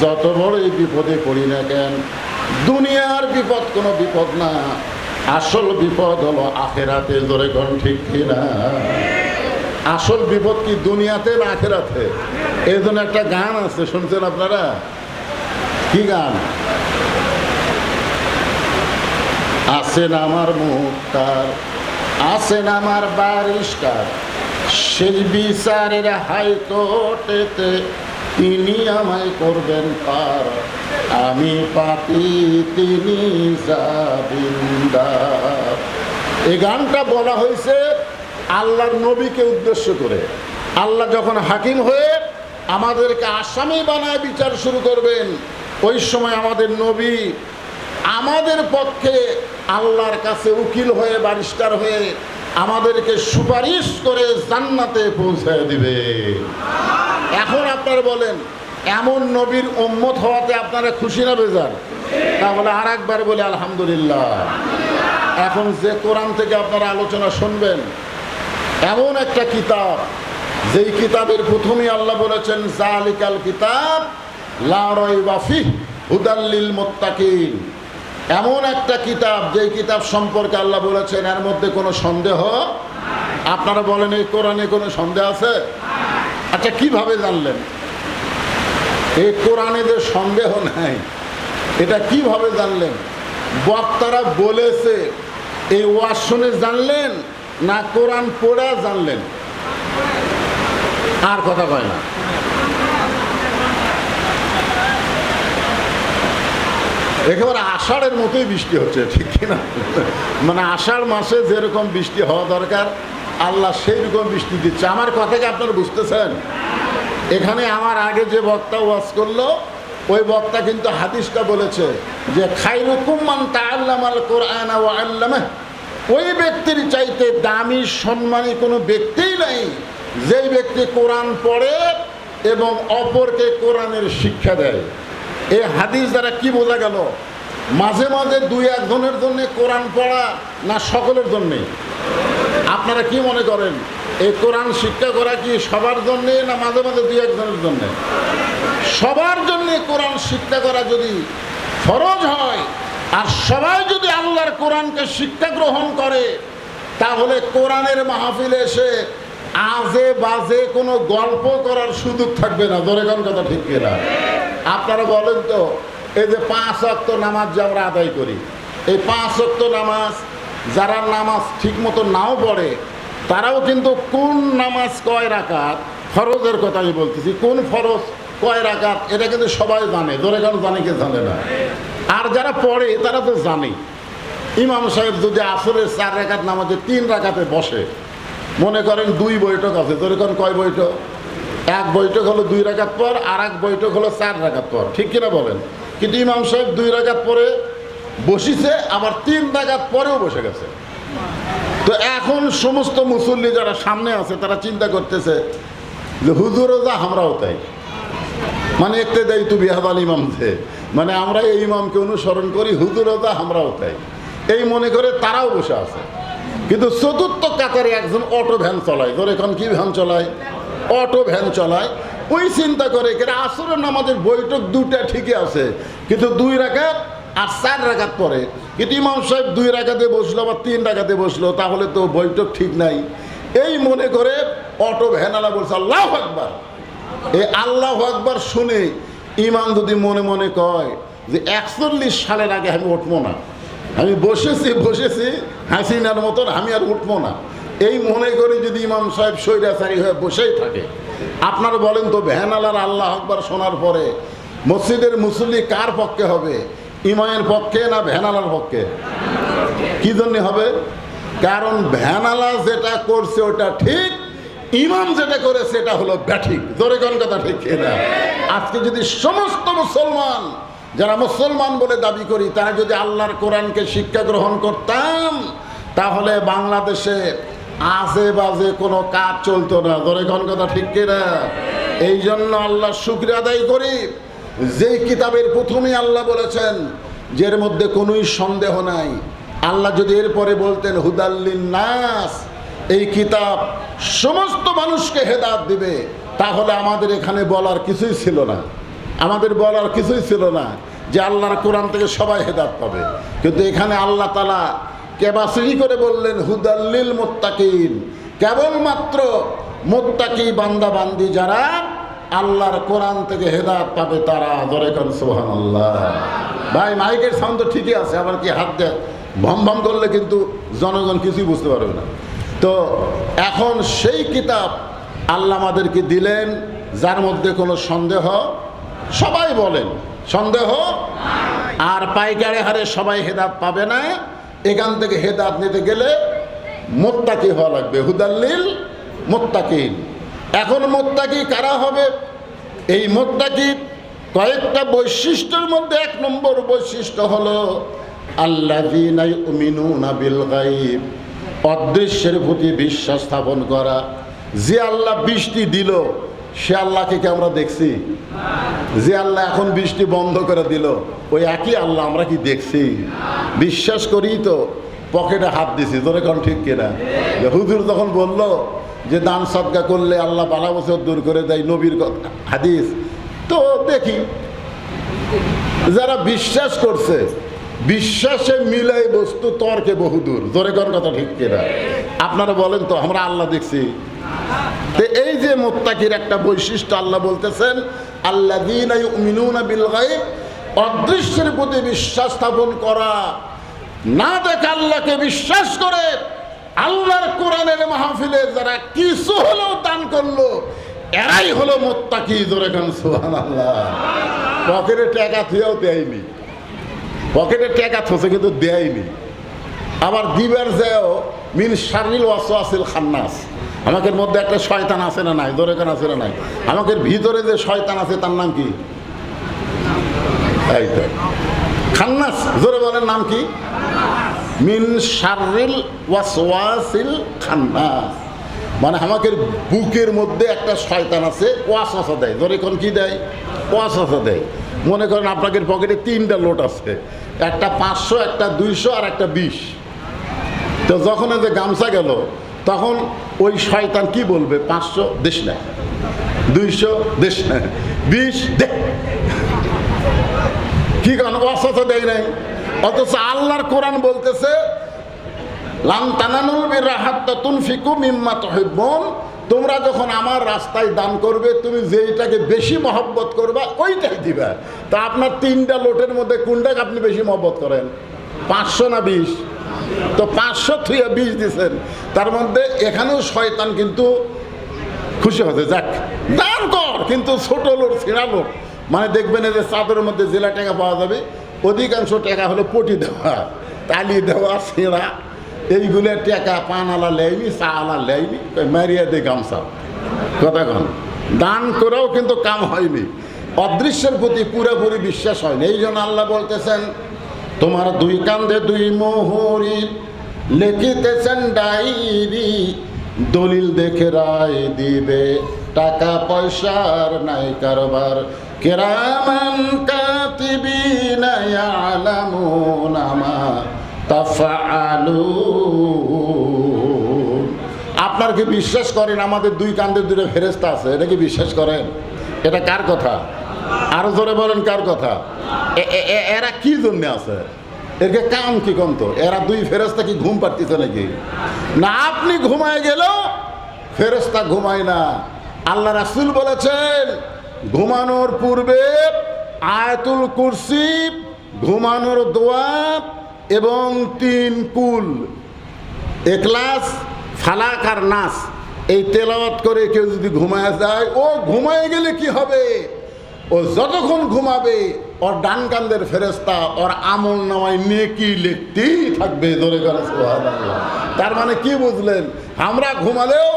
যত বড়ই বিপদে পড়ি না কেন, দুনিয়ার বিপদ কোনো বিপদ না, আসল বিপদ হলো আখেরাতে। জোরে কোন ঠিক কিনা? আসল বিপদ কি দুনিয়াতে না আখেরাতে? এই জন্য একটা গান আছে, শুনছেন আপনারা? কি গান? আছেন আমার মুক্তার, আছেন আমার বারিশকার, সেই বিচারের হাইকোর্টেতে তিনি আমায় করবেন পার, আমি পাপী তিনি জামিনদার। এই গানটা বলা হয়েছে আল্লাহর নবীকে উদ্দেশ্য করে। আল্লাহ যখন হাকিম হয়ে আমাদেরকে আসামি বানায় বিচার শুরু করবেন, ওই সময় আমাদের নবী আমাদের পক্ষে আল্লাহর কাছে উকিল হয়ে বারিস্টার হয়ে আমাদেরকে সুপারিশ করে জান্নাতে পৌঁছায় দিবে। এখন আপনারা বলেন, এমন নবীর উম্মত হওয়াতে আপনারা খুশি না বেজার? তাহলে আর একবার বলি আলহামদুলিল্লাহ। এখন যে কোরআন থেকে আপনারা আলোচনা শুনবেন, এমন একটা কিতাব, যেই কিতাবের প্রথমেই আল্লাহ বলেছেন জালিকাল কিতাব লা রাইবা ফিহি হুদাল লিল মুত্তাকিন। এমন একটা কিতাব, যেই কিতাব সম্পর্কে আল্লাহ বলেছেন এর মধ্যে কোনো সন্দেহ। আপনারা বলেন এই কোরআনে কোনো সন্দেহ আছে? আচ্ছা, কিভাবে জানলেন এই কোরআনে যে সন্দেহ নাই? এটা কিভাবে জানলেন? বক্তারা বলেছে এই ওয়াজ শুনে জানলেন, না কোরআন পড়ে জানলেন? আর কথা কয় না। একেবারে আষাঢ়ের মতোই বৃষ্টি হচ্ছে, ঠিক কিনা? মানে আষাঢ় মাসে যেরকম বৃষ্টি হওয়া দরকার আল্লাহ সেই রকম বৃষ্টি দিচ্ছে। আমার কথাকে আপনারা বুঝতেছেন? এখানে আমার আগে যে বক্তা ওয়াজ করলো, ওই বক্তা কিন্তু হাদিসটা বলেছে যে খায়রুকুম মান তাআল্লামাল কোরআন ওয়া আল্লামাহু। ওই ব্যক্তির চাইতে দামি সম্মানী কোনো ব্যক্তিই নাই যেই ব্যক্তি কোরআন পড়ে এবং অপরকে কোরআনের শিক্ষা দেয়। এই হাদিস দ্বারা কি বোঝা গেল? মাঝে মাঝে দুই একজনের জন্য কোরআন পড়া না সকলের জন্যে? আপনারা কি মনে করেন, এই কোরআন শিক্ষা করা কি সবার জন্যে না মাঝে মাঝে দুই একজনের জন্যে? সবার জন্যে কোরআন শিক্ষা করা যদি ফরজ হয়, আর সবাই যদি আল্লাহর কোরআনকে শিক্ষা গ্রহণ করে, তাহলে কোরআনের মাহফিলে এসে আজে বাজে কোনো গল্প করার সুযোগ থাকবে না। ধরে কোন কথা ঠিক কিনা? আপনারা বলেন তো, এই যে 5 ওয়াক্ত নামাজ যে আমরা আদায় করি, এই 5 ওয়াক্ত নামাজ যারা নামাজ ঠিক মতো নাও পড়ে, তারাও কিন্তু কোন নামাজ কয় রাকাত, ফরজের কথা আমি বলতেছি, কোন ফরজ কয় রাকাত, এটা কিন্তু সবাই জানে। ধরে কোন জানে, কে জানে না? আর যারা পড়ে তারা তো জানে। ইমাম সাহেব যদি আসরের 4 রাকাত নামাজে 3 রাকাতে বসে, মনে করেন 2 বৈঠক আছে, ধরে কোন কয় বৈঠক? এক বৈঠক হলো 2 রাকাত পর, আর এক বৈঠক হলো 4 রাকাত পর, ঠিক কিনা বলেন? কিন্তু ইমাম সাহেব 2 রাকাত পরে বসিছে, আবার 3 রাকাত পরেও বসে গেছে। তো এখন সমস্ত মুসল্লি যারা সামনে আছে তারা চিন্তা করতেছে যে হুজুরও যা আমরাও তাই, মানে একটু দেয় তু বিহাদাল ইমাম থে, মানে আমরা এই ইমামকে অনুসরণ করি, হুজুরও যা আমরাও তাই, এই মনে করে তারাও বসে আছে। কিন্তু চতুর্থ কাতারে একজন অটো ভ্যান চলায়, ধর এখন কি ভ্যান চলায়? অটো ভ্যান চলায়। ওই চিন্তা করে আসরের নামাজের বৈঠক 2টা ঠিকই আছে, কিন্তু 2 রাকাত আর 4 রাকাত পরে, কিন্তু ইমাম সাহেব 2 রাকাতে বসলো আবার 3 রাকাতে বসলো, তাহলে তো বৈঠক ঠিক নাই। এই মনে করে অটো ভ্যানওয়ালা বলছে আল্লাহু আকবার। এই আল্লাহু আকবার শুনে ইমাম যদি মনে মনে কয় যে 41 সালের আগে আমি উঠবো না, আমি বসেছি হাসিনার মতন, আমি আর উঠবো না, এই মনে করে যদি ইমাম সাহেব স্বৈরাচারী হয়ে বসেই থাকে, আপনারা বলেন তো ভ্যানওয়ালার আল্লাহু আকবার শোনার পরে মসজিদের মুসল্লি কার পক্ষে হবে? ইমামের পক্ষে না ভ্যানওয়ালার পক্ষে? কি জন্য হবে? কারণ ভ্যানওয়ালা যেটা করছে ওটা ঠিক, ইমাম যেটা করেছে এটা হলো ব্যাঠিক। জোরে কোন কথা ঠিক কিনা? আজকে যদি সমস্ত মুসলমান, যারা মুসলমান বলে দাবি করি, তারা যদি আল্লাহর কোরআনকে শিক্ষা গ্রহণ করতাম, তাহলে বাংলাদেশে আজে বাজে কোনো কাজ চলতো না। জোরে কোন কথা ঠিক কিনা? এই জন্য আল্লাহর শুকরিয়া আদায় করি, যেই কিতাবের প্রথমে আল্লাহ বলেছেন যে এর মধ্যে কোনোই সন্দেহ নাই। আল্লাহ যদি এরপরে বলতেন হুদাল্লিন নাস, এই কিতাব সমস্ত মানুষকে হেদায়েত দিবে, তাহলে আমাদের এখানে বলার কিছুই ছিল না। আমাদের বলার কিছুই ছিল না যে আল্লাহর কোরআন থেকে সবাই হেদায়েত পাবে। কিন্তু এখানে আল্লাহ তাআলা কেবাসিরি করে বললেন হুদাল্লিল মুত্তাকিন, কেবলমাত্র মুত্তাকি বান্দা বান্দি যারা আল্লাহর কোরআন থেকে হেদায়েত পাবে তারা। ধরে কোন সুবহানাল্লাহ। ভাই মাইকের সাউন্ড তো ঠিকই আছে, আবার কি হাত দিয়ে ভম ভম করলে কিন্তু জনগণ কিছুই বুঝতে পারবে না। তো এখন সেই কিতাব আল্লাহ আমাদেরকে দিলেন, যার মধ্যে কোনো সন্দেহ, সবাই বলেন সন্দেহ, আর পাইকারে হারে সবাই হেদায়েত পাবে না। এখান থেকে হেদায়েত নিতে গেলে মুত্তাকি হওয়া লাগবে, হুদাল্লিল মুত্তাকিন। এখন মুত্তাকি কারা হবে? এই মুত্তাকির কয়েকটা বৈশিষ্ট্যের মধ্যে এক নম্বর বৈশিষ্ট্য হলো আল্লাযীনা ইউমিনুনা বিল গায়ব, অদৃশ্যের প্রতি বিশ্বাস স্থাপন করা। যে আল্লাহ বৃষ্টি দিল, সে আল্লাহকে কি আমরা দেখছি? যে আল্লাহ এখন বৃষ্টি বন্ধ করে দিল, ওই একই আল্লাহ আমরা কি দেখছি? বিশ্বাস করি তো পকেটে হাত দিছি। তোরে কোন ঠিক কিনা? হুজুর যখন বলল যে দান সদকা করলে আল্লাহ বালা বছর দূর করে দেয়, নবীর হাদিস, তো দেখি যারা বিশ্বাস করছে, বিশ্বাসে মিলাই বস্তু তর্কে বহুদূর। জোরে কোন কথা ঠিক কিনা? আপনারা বলেন তো আমরা আল্লাহ দেখছি? তো এই যে মুত্তাকির একটা বৈশিষ্ট্য আল্লাহ বলতেছেন আল্লাযীনা ইউমিনুনা বিল গায়ব, অদৃশ্যের প্রতি বিশ্বাস স্থাপন করা। না দেখে আল্লাহকে বিশ্বাস করে আল্লাহর কোরআনের মাহফিলে যারা কিছু হলেও দান করলো, এরাই হলো মুত্তাকি। জোরে কোন সুবহানাল্লাহ। পকেটে টাকা থুয়েও দেয়নি, পকেটে টাকা থসে কিন্তু দেয়নি। আবার দিবার যেও মিন শাররিল ওয়াসওয়াসিল খান্নাস, আমাদের মধ্যে একটা শয়তান আছে না নাই? জোরে কোন আছে না নাই? আমাদের ভিতরে যে শয়তান আছে তার নাম কি? এই তো খান্নাস। জোরে বলেন নাম কি? মিন শাররিল ওয়াসওয়াসিল খান্নাস, মানে আমাদের বুকের মধ্যে একটা শয়তান আছে, ওয়াসওয়াসা দেয়। জোরে কোন কি দেয়? ওয়াসওয়াসা দেয়। মনে করেন আপনাদের পকেটে 3টা লোট আছে, একটা 500, একটা 200 আর একটা 20। তো যখন যে গামছা গেল, তখন ওই শয়তান কি বলবে? 500 দেশ না, 200 দেশ না, 20 দে। কি কারণ? ওয়াসওয়াসা দেয় নাই। অথচ আল্লাহর কোরআন বলতেছে লান তানালুল বিররা হাত্তা তুনফিকু মিম্মা তুহিব্বুন, তোমরা যখন আমার রাস্তায় দান করবে, তুমি যেইটাকে বেশি মহব্বত করবা ওইটাই দিবা। তা আপনার 3টা লোটের মধ্যে কোনটাকে আপনি বেশি মহব্বত করেন? 500 না 20? তো 500 থুয়ে 20 দিচ্ছেন। তার মধ্যে এখানেও শয়তান কিন্তু খুশি হতে, যাক দান কর, কিন্তু ছোট লোট, ছেঁড়া লোট, মানে দেখবেন যে চাদরের মধ্যে জেলা টাকা পাওয়া যাবে, অধিকাংশ টাকা হলো পটি দেওয়া, তালি দেওয়া, ছেঁড়া, এইগুলোর টাকা পানালা লেয়নি, চালা লেয়নি, মারিয়া দে গামছা। কথা কন, দান করেও কিন্তু কাম হয়নি, অদৃশ্যের প্রতি পুরোপুরি বিশ্বাস হয়নি। এই জন্য আল্লাহ বলতেছেন তোমার 2 কান্দে 2 মোহরি, লিখিতেছেন ডায়েরি, দলিল দেখে রায় দিবে, টাকা পয়সার নাই কারবার, কিরামান কাতিবিনা ইয়ালামুনা মা তাফআলুন। আপনার কি বিশ্বাস করেন আমাদের 2 কান্দে 2 ফেরেশতা আছে? এটা কি বিশ্বাস করেন? এটা কার কথা? আরো জোরে বলেন কার কথা? এরা কি জন্য আছে? এরকে কাম কি কন্ত? এরা 2 ফেরেশতা কি ঘুম পাড়তেছে নাকি? না, আপনি ঘুমায় গেলেও ফেরেশতা ঘুমায় না। আল্লাহ রাসূল বলেছেন ঘুমানোর পূর্বে আয়াতুল কুরসি, ঘুমানোর দোয়া এবং 3 কুল, ইখলাস, ফালাক আর নাস, এই তেলাওয়াত করে কেউ যদি ঘুমায় যায়, ও ঘুমায় গেলে কি হবে? ও যতক্ষণ ঘুমাবে ওর ডান কান্দের ফেরেশতা ওর আমল নামায় নেকি লিখতেই থাকবে। ধরে করে সুবহানাল্লাহ। তার মানে কি বুঝলেন? আমরা ঘুমালেও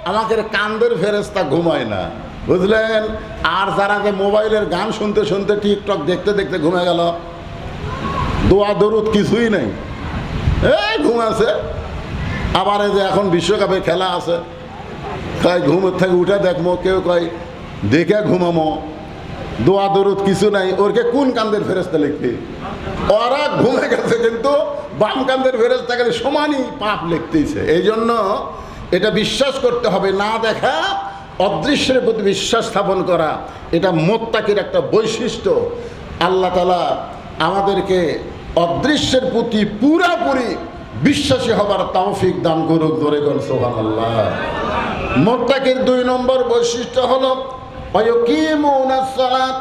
আমাকে কান্দের ফেরেশতা ঘুমায় না, বুঝলেন? আর যারা যে মোবাইলের গান শুনতে শুনতে টিকটক দেখতে দেখতে ঘুমে গেল, দোয়া দরুদ কিছুই নেই, এই ঘুমাছে। আবার এই যে এখন বিশ্বকাপে খেলা আছে, কয় ঘুমের থেকে উঠে দেখবো, কেউ কয় দেখে ঘুমামো, দোয়া দরুদ কিছু নাই। ওরকে কোন কান্দের ফেরেশতা লিখবে? ওরা ঘুমে গেছে, কিন্তু বাম কান্দের ফেরেশতা গেলে সমানই পাপ লিখতেইছে। এই জন্য এটা বিশ্বাস করতে হবে, না দেখা অদৃশ্যের প্রতি বিশ্বাস স্থাপন করা, এটা মুত্তাকির একটা বৈশিষ্ট্য। আল্লাহ তাআলা আমাদেরকে অদৃশ্যের প্রতি পুরাপুরি বিশ্বাসী হবার তৌফিক দান করুক। ধরে কোন সুবহানাল্লাহ। মুত্তাকির 2 নম্বর বৈশিষ্ট্য হলো ওয়ায়ুকিমুনাস সালাত,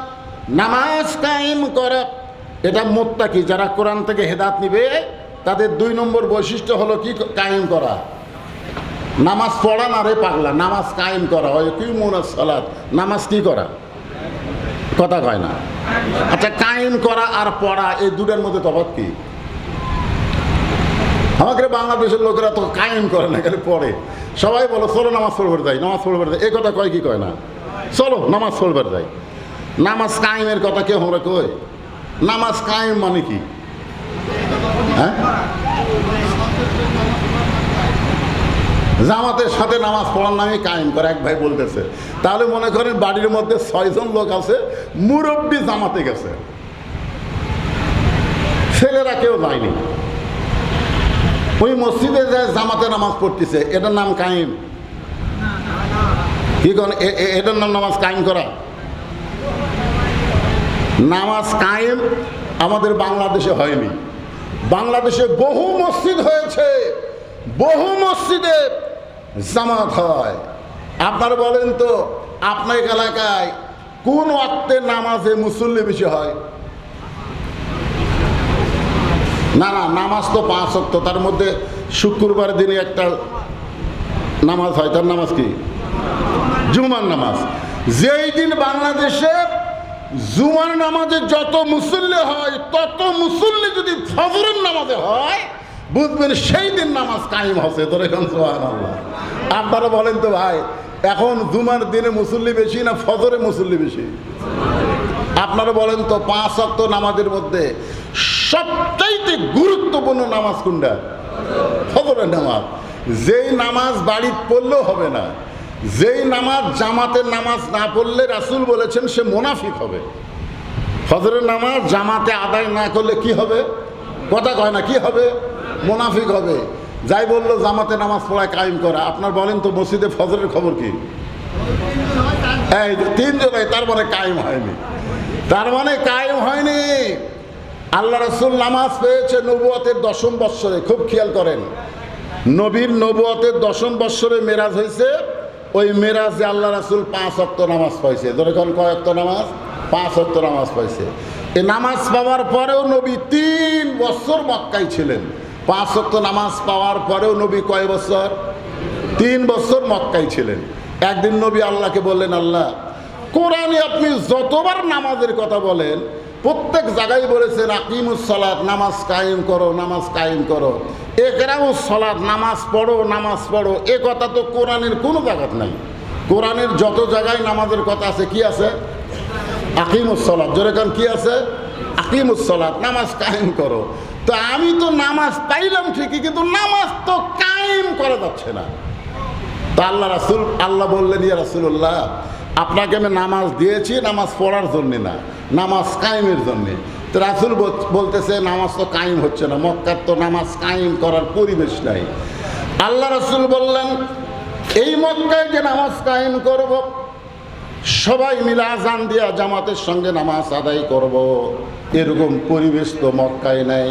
নামাজ কায়েম করা। এটা মুত্তাকি, যারা কোরআন থেকে হেদায়েত নিবে তাদের 2 নম্বর বৈশিষ্ট্য হলো কি? কায়েম করা। নামাজ পড়া না রে পাগলা, নামাজ কায়েম করা। ওয়ায়ুকিমুনাস সালাত, নামাজ কি করা? কথা কয় না। আচ্ছা, কায়েম করা আর পড়া এই দুটার মধ্যে তফাৎ কি? আমাদের বাংলাদেশের লোকেরা তো কায়েম করে না, খালি পড়ে। সবাই বলো চলো নামাজ পড়বার যাই, নামাজ পড়বার যাই, এই কথা কয় কি কয় না? চলো নামাজ পড়বার যাই। নামাজ কায়েমের কথা কেউ আমরা কই? নামাজ কায়েম মানে কি? হ্যাঁ, জামাতের সাথে নামাজ পড়ার নামে কায়েম করে, এক ভাই বলতেছে। তাহলে মনে করেন বাড়ির মধ্যে 6 জন লোক আছে, মুরব্বী জামাতে গেছে, ছেলেরা কেউ যায়নি, ওই মসজিদে যায় জামাতে নামাজ পড়তেছে, এটার নাম কায়েম? কি কোন এটার নাম নামাজ কায়েম করা? নামাজ কায়েম আমাদের বাংলাদেশে হয়নি। বাংলাদেশে বহু মসজিদ হয়েছে, বহু মসজিদে জামাত হয়। আপনারা বলেন তো, আপনার এলাকায় কোন ওয়াক্তে নামাজে মুসল্লি বেশি হয়? না না, নামাজ তো 5 ওয়াক্ত, তার মধ্যে শুক্রবার দিনে একটা নামাজ হয়, তার নামাজ কি? জুমার নামাজ। যেই দিন বাংলাদেশে জুমার নামাজে যত মুসল্লি হয়, তত মুসল্লি যদি ফজরের নামাজে হয়, বুঝবেন সেই দিন নামাজ কায়েম হচ্ছে। তোর এখন সুবহানাল্লাহ। আপনারা বলেন তো ভাই, এখন জুমার দিনে মুসল্লি বেশি না ফজরে মুসল্লি বেশি? আপনারা বলেন তো, 5 ওয়াক্ত নামাজের মধ্যে সবচাইতে গুরুত্বপূর্ণ নামাজ কোনটা? ফজরের নামাজ। যেই নামাজ বাড়িতে পড়লেও হবে না, যেই নামাজ জামাতের নামাজ না পড়লে রাসূল বলেছেন সে মুনাফিক হবে। ফজরের নামাজ জামাতে আদায় না করলে কি হবে? কথা কয় না, কি হবে? মুনাফিক হবে। যাই বললো জামাতে নামাজ পড়ায় কায়েম করা, আপনার বলেন তো মসজিদে ফজরের খবর কি? এই 3 জনাই, তার মানে কায়েম হয়নি, তার মানে কায়েম হয়নি। আল্লাহ রাসূল নামাজ পেয়েছে নবুয়তের 10ম বৎসরে। খুব খেয়াল করেন, নবীর নবুয়তের 10ম বৎসরে মেরাজ হয়েছে। ওই মেরাজে আল্লাহ রাসূল 5 ওয়াক্ত নামাজ পাইছে। ধরে কোন কয় ওয়াক্ত নামাজ? 5 ওয়াক্ত নামাজ পাইছে। এই নামাজ পাওয়ার পরেও নবী 3 বছর মক্কায় ছিলেন। 5 ওয়াক্ত নামাজ পাওয়ার পরেও নবী কয় বছর? 3 বছর মক্কায় ছিলেন। একদিন নবী আল্লাহকে বললেন, আল্লাহ, কোরআনে আপনি যতবার নামাজের কথা বলেন, প্রত্যেক জায়গায় বলেছেন আকিমুস সালাত, নামাজ কায়েম করো, নামাজ কায়েম করো। ইকরাউস সালাত, নামাজ পড়ো, নামাজ পড়ো। এ কথা তো কোরআনের কোনো জায়গায় নাই। কোরআনের যত জায়গায় নামাজের কথা আছে, কি আছে? আকিমুস সালাত। জোরে কান, কি আছে? আকিমুস সালাত, নামাজ কায়েম করো। তো আমি তো নামাজ পাইলাম ঠিকই, কিন্তু নামাজ তো কায়েম করা যাচ্ছে না। তা আল্লাহ বললেন, ইয়া রাসূলুল্লাহ, আপনাকে আমি নামাজ দিয়েছি নামাজ পড়ার জন্যে না, নামাজ কায়েমের জন্যে। তো রাসূল বলতেছে নামাজ তো কায়েম হচ্ছে না, মক্কার তো নামাজ কায়েম করার পরিবেশ নাই। আল্লাহ রাসূল বললেন, এই মক্কায় যে নামাজ কায়েম করব, সবাই মিলে আজান দিয়া জামাতের সঙ্গে নামাজ আদায় করব, এরকম পরিবেশ তো মক্কায় নাই।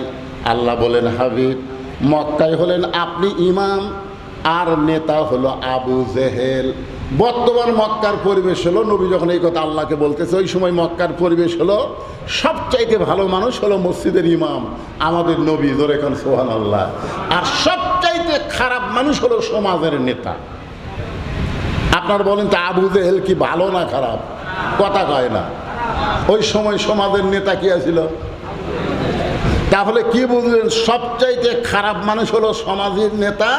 আল্লাহ বলেন, হাবিব, মক্কায় হলেন আপনি ইমাম, আর নেতা হলো আবু জেহেল। বর্তমান মক্কার পরিবেশ হলো, নবী যখন এই কথা আল্লাহকে বলতেছে, ওই সময় মক্কার পরিবেশ হলো সবচাইতে ভালো মানুষ হলো মসজিদের ইমাম, আমাদের নবী। ধরে এখন সুবহানাল্লাহ। আর সবচাইতে খারাপ মানুষ হলো সমাজের নেতা। আপনার বলেন তো, আবু জেহেল কি ভালো না খারাপ? কথা কয় না। ওই সময় সমাজের নেতা কি ছিল? তাহলে কি বুঝলেন? সবচাইতে খারাপ মানুষ হলো সমাজের নেতা,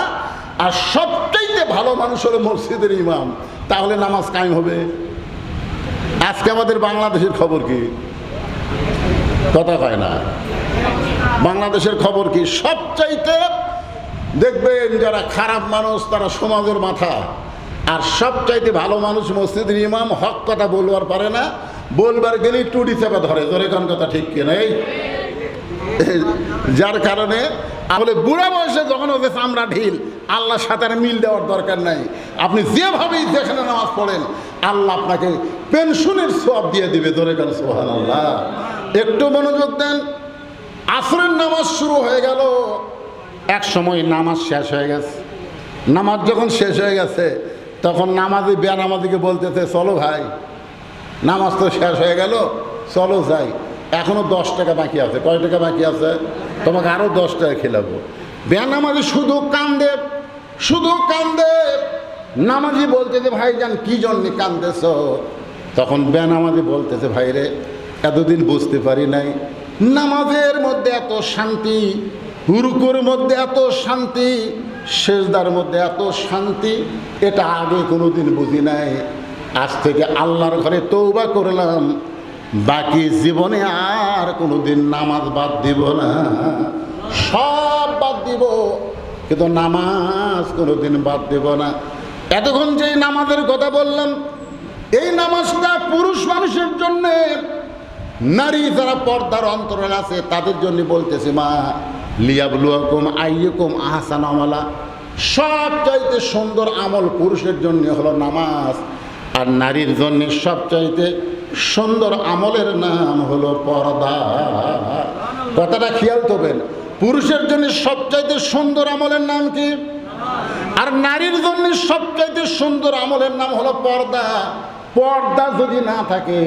আর সবচাইতে ভালো মানুষ হলো মসজিদের ইমাম, তাহলে নামাজ কায়েম হবে। আজকে আমাদের বাংলাদেশের খবর কি? কথা কয় না। বাংলাদেশের খবর কি? সবচাইতে দেখবেন যারা খারাপ মানুষ তারা সমাজের মাথা, আর সবচাইতে ভালো মানুষ মসজিদের ইমাম, হক কথা বলবার পারে না, বলবার গেলেই টুটি চেপে ধরে। ধরে কোন কথা ঠিক কিনা? যার কারণে আসলে বুড়া বয়সে যখন ওদের চামড়া ঢিল, আল্লাহর সাথে মিল দেওয়ার দরকার নাই। আপনি যেভাবেই যেখানে নামাজ পড়েন আল্লাহ আপনাকে পেনশনের সওয়াব দিয়ে দিবে। ধরে কেন সুবহানাল্লাহ। একটু মনোযোগ দেন। আসরের নামাজ শুরু হয়ে গেল, এক সময় নামাজ শেষ হয়ে গেছে। নামাজ যখন শেষ হয়ে গেছে তখন নামাজি বেনামাজিকে বলতেছে, চলো ভাই নামাজ তো শেষ হয়ে গেল, চলো যাই, এখনো 10 টাকা বাকি আছে। কয় টাকা বাকি আছে? তোমাকে আরো 10 টাকা খেলাবো। বেনামাজি শুধু কান্দে, শুধু কান্দে। নামাজি বলতেছে, ভাইজান কি জন্য কান্দেছ? তখন বেনামাজি বলতেছে, ভাই রে এতদিন বুঝতে পারি নাই নামাজের মধ্যে এত শান্তি, রুকুর মধ্যে এত শান্তি, সেজদার মধ্যে এত শান্তি, এটা আগে কোনোদিন বুঝি নাই। আজ থেকে আল্লাহর ঘরে তওবা করলাম, বাকি জীবনে আর কোনোদিন নামাজ বাদ দিব না। সব বাদ দিব, কিন্তু নামাজ কোনোদিন বাদ দিব না। এতক্ষণ যে নামাজের কথা বললাম, এই নামাজটা পুরুষ মানুষের জন্যে, নারী যারা পর্দার অন্তরাল আছে তাদের জন্য বলতেছে, মা লিয়াবলুয়াকুম আইয়ুকুম আহসানু আমালা। সবচাইতে সুন্দর আমল পুরুষের জন্য হলো নামাজ, আর নারীর জন্য সবচাইতে সুন্দর আমলের নাম হলো পর্দা। কথাটা খেয়াল করবেন। পুরুষের জন্য সবচাইতে সুন্দর আমলের নাম কি? আর নারীর জন্য সবচাইতে সুন্দর আমলের নাম হলো পর্দা। পর্দা যদি না থাকে